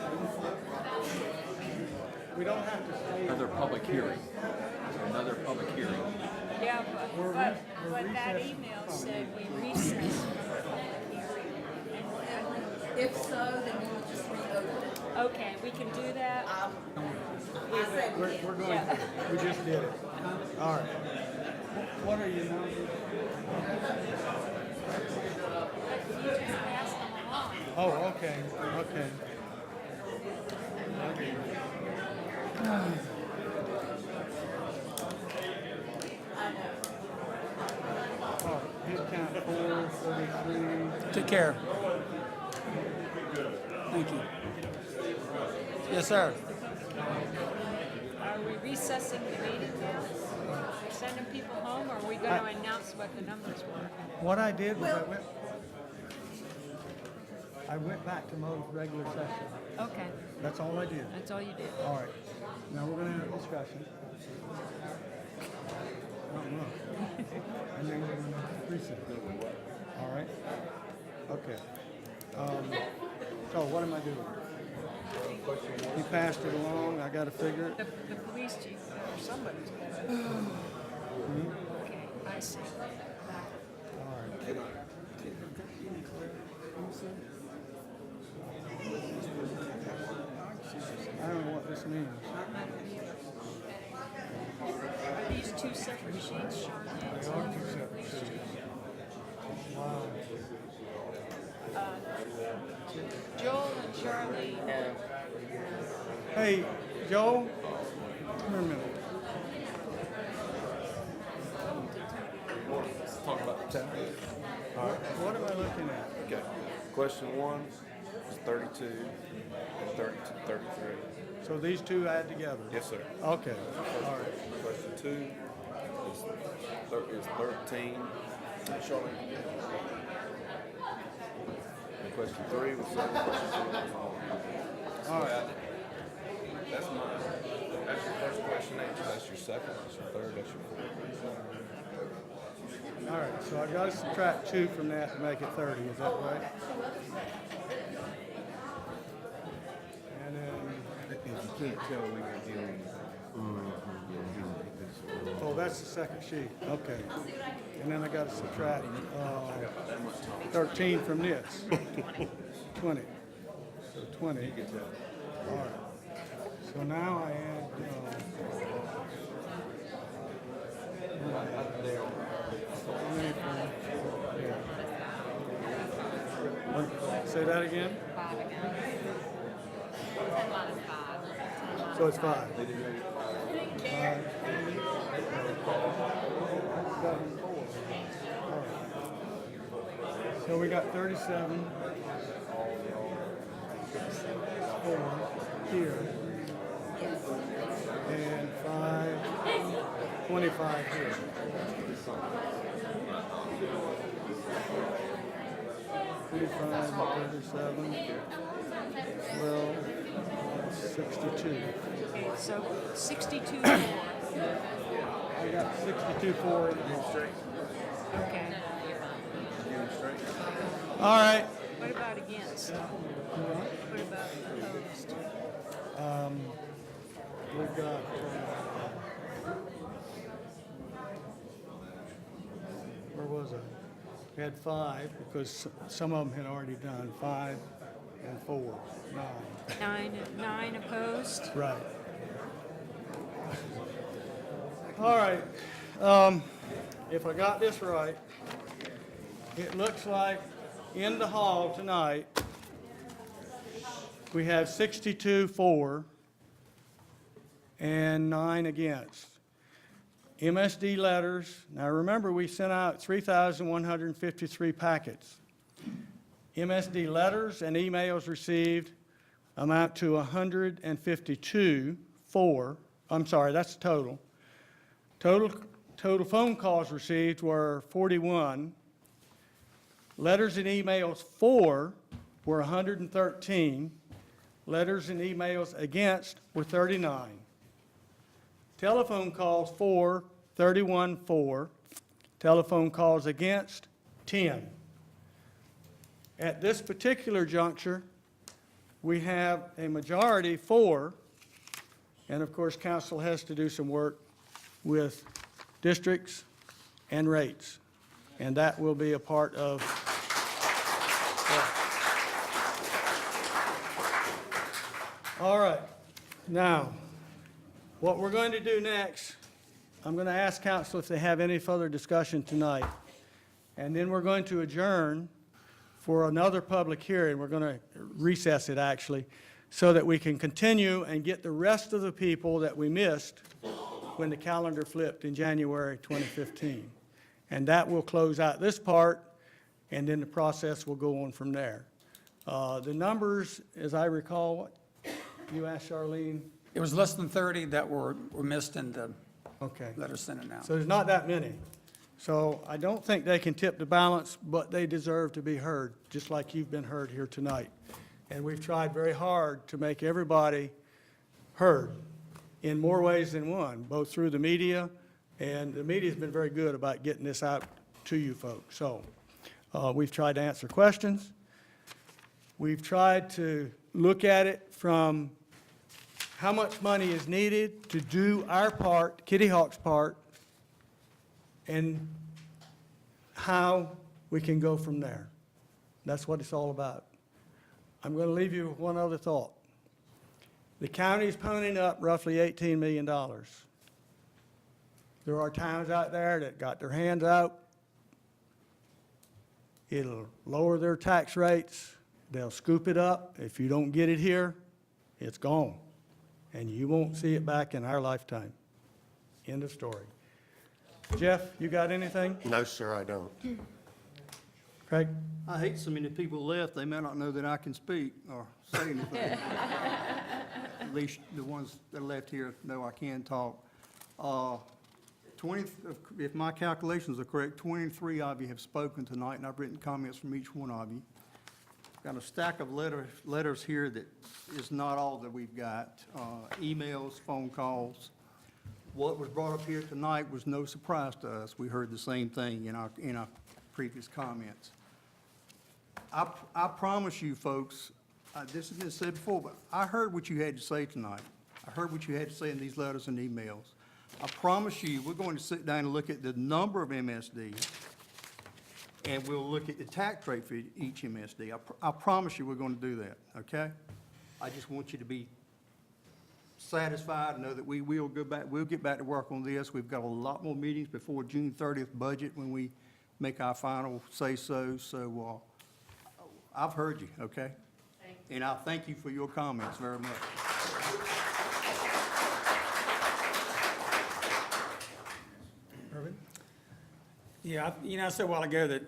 We don't have to stay. Another public hearing. Another public hearing. Yeah, but that email said we recessed the public hearing. If so, then we will just reopen it. Okay, we can do that? I said we We're going to. We just did it. All right. What are you now? You just passed them along. Oh, okay, okay. All right, head count 433. Take care. Thank you. Yes, sir. Are we recessing the meeting now? Sending people home, or are we going to announce what the numbers were? What I did was I went back to mode regular session. Okay, That's all I did. that's all you did. All right. Now we're going to have a discussion. And then we're going to recess. All right? Okay. So what am I doing? He passed it along, I got to figure it. The police chief, or somebody's got it. Okay, I see. All right. I don't know what this means. Are these two separate sheets, Charlotte? They are two separate sheets. Wow. Joel and Charlie. Hey, Joel, come here a minute. Talk about the town. All right. What am I looking at? Okay. Question 1 is 32 and 33. So these two add together? Yes, sir. Okay, all right. Question 2 is 13. Charlotte. And question 3 was 7. All right. That's mine. That's your first question answer. That's your second. That's your third. That's your fourth. All right, so I got to subtract 2 from that to make it 30, is that right? And then, If you can't tell, we can deal oh, that's the second sheet, okay. And then I got to subtract 13 from this. 20. So 20. All right. So now I add, say that again? 5 again. 10 minus 5. So it's 5. 5. So we got 37, 4 here, and 5, 25 here. 35, 37, 12, 62. Okay, so 62 more. I got 62, 4 in the hall. Okay. All right. What about against? What about opposed? We've got, where was I? We had 5, because some of them had already done, 5 and 4, 9. 9 opposed? Right. All right. If I got this right, it looks like in the hall tonight, we have 62 for and 9 against. MSD letters, now remember, we sent out 3,153 packets. MSD letters and emails received amount to 152 for, I'm sorry, that's total. Total phone calls received were 41. Letters and emails for were 113. Letters and emails against were 39. Telephone calls for, 31 for. Telephone calls against, 10. At this particular juncture, we have a majority for, and of course, council has to do some work with districts and rates, and that will be a part of. All right, now, what we're going to do next, I'm going to ask council if they have any further discussion tonight, and then we're going to adjourn for another public hearing. We're going to recess it, actually, so that we can continue and get the rest of the people that we missed when the calendar flipped in January 2015. And that will close out this part, and then the process will go on from there. The numbers, as I recall, what you asked Charlene? It was less than 30 that were missed in the Okay. letter sent out. So there's not that many. So I don't think they can tip the balance, but they deserve to be heard, just like you've been heard here tonight. And we've tried very hard to make everybody heard in more ways than one, both through the media, and the media's been very good about getting this out to you folks. So we've tried to answer questions. We've tried to look at it from how much money is needed to do our part, Kitty Hawk's part, and how we can go from there. That's what it's all about. I'm going to leave you with one other thought. The county's ponying up roughly $18 million. There are towns out there that got their hands out. It'll lower their tax rates. They'll scoop it up. If you don't get it here, it's gone. And you won't see it back in our lifetime. End of story. Jeff, you got anything? No, sir, I don't. Craig? I hate so many people left, they may not know that I can speak or say anything. At least the ones that are left here know I can talk. 20, if my calculations are correct, 23 of you have spoken tonight, and I've written comments from each one of you. Got a stack of letters here that is not all that we've got. Emails, phone calls. What was brought up here tonight was no surprise to us. We heard the same thing in our previous comments. I promise you, folks, this has been said before, but I heard what you had to say tonight. I heard what you had to say in these letters and emails. I promise you, we're going to sit down and look at the number of MSDs, and we'll look at the tax rate for each MSD. I promise you we're going to do that, okay? I just want you to be satisfied, know that we'll get back to work on this. We've got a lot more meetings before June 30th budget when we make our final say-so. So I've heard you, okay? And I thank you for your comments very much. Yeah, I said a while ago that,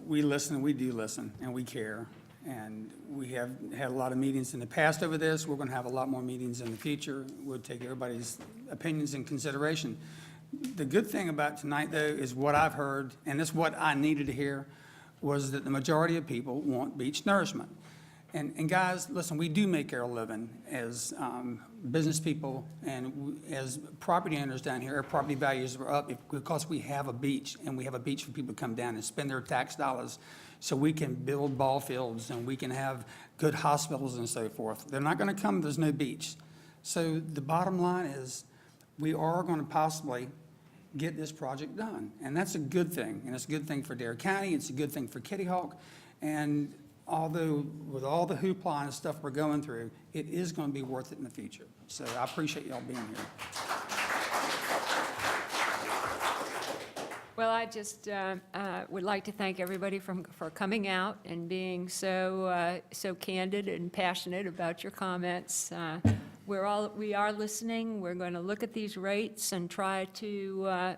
we listen, we do listen, and we care. And we have had a lot of meetings in the past over this. We're going to have a lot more meetings in the future. We'll take everybody's opinions in consideration. The good thing about tonight, though, is what I've heard, and this is what I needed to hear, was that the majority of people want beach nourishment. And guys, listen, we do make our living as business people and as property owners down here. Our property values are up because we have a beach, and we have a beach for people to come down and spend their tax dollars so we can build ball fields and we can have good hospitals and so forth. They're not going to come if there's no beach. So the bottom line is we are going to possibly get this project done. And that's a good thing. And it's a good thing for Dare County. It's a good thing for Kitty Hawk. And although with all the hoopla and stuff we're going through, it is going to be worth it in the future. So I appreciate y'all being here. Well, I just would like to thank everybody for coming out and being so candid and passionate about your comments. We are listening. We're going to look at these rates and try to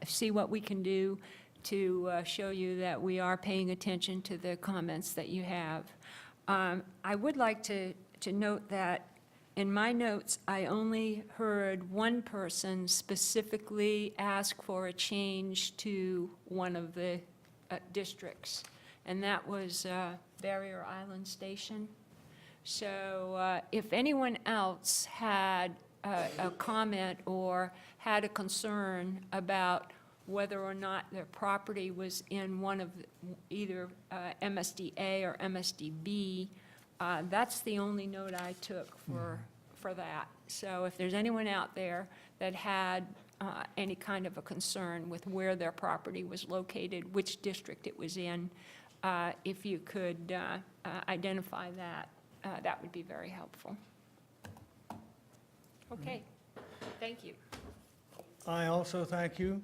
see what we can do to show you that we are paying attention to the comments that you have. I would like to note that in my notes, I only heard one person specifically ask for a change to one of the districts, and that was Barrier Island Station. So if anyone else had a comment or had a concern about whether or not their property was in one of either MSDA or MSDB, that's the only note I took for that. So if there's anyone out there that had any kind of a concern with where their property was located, which district it was in, if you could identify that, that would be very helpful. Okay, thank you. I also thank you.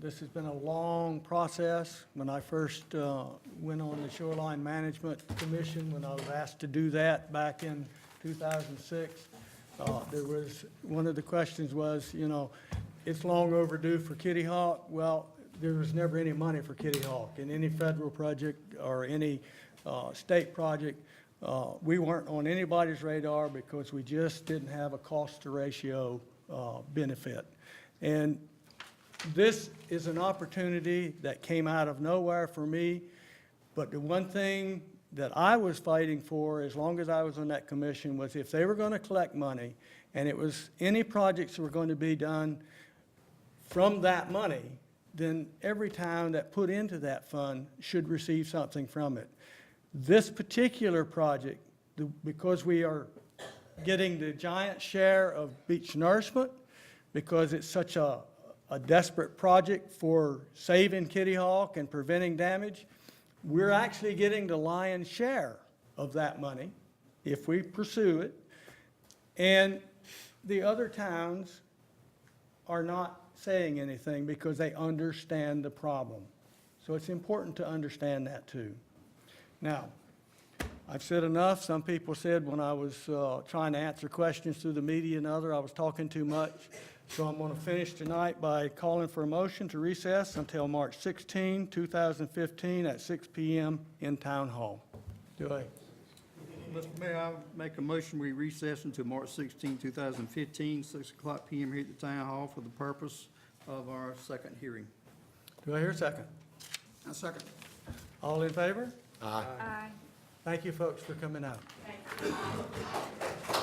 This has been a long process. When I first went on the Shoreline Management Commission, when I was asked to do that back in 2006, there was, one of the questions was, it's long overdue for Kitty Hawk. Well, there was never any money for Kitty Hawk in any federal project or any state project. We weren't on anybody's radar because we just didn't have a cost to ratio benefit. And this is an opportunity that came out of nowhere for me, but the one thing that I was fighting for as long as I was on that commission was if they were going to collect money and it was any projects that were going to be done from that money, then every town that put into that fund should receive something from it. This particular project, because we are getting the giant share of beach nourishment, because it's such a desperate project for saving Kitty Hawk and preventing damage, we're actually getting the lion's share of that money if we pursue it. And the other towns are not saying anything because they understand the problem. So it's important to understand that too. Now, I've said enough. Some people said when I was trying to answer questions through the media and other, I was talking too much. So I'm going to finish tonight by calling for a motion to recess until March 16, 2015 at 6 p.m. in Town Hall. Do I? Mr. Mayor, I make a motion, we recess until March 16, 2015, 6 o'clock p.m. here at the Town Hall for the purpose of our second hearing. Do I hear a second? A second. All in favor? Aye. Aye. Thank you, folks, for coming out. Thank you.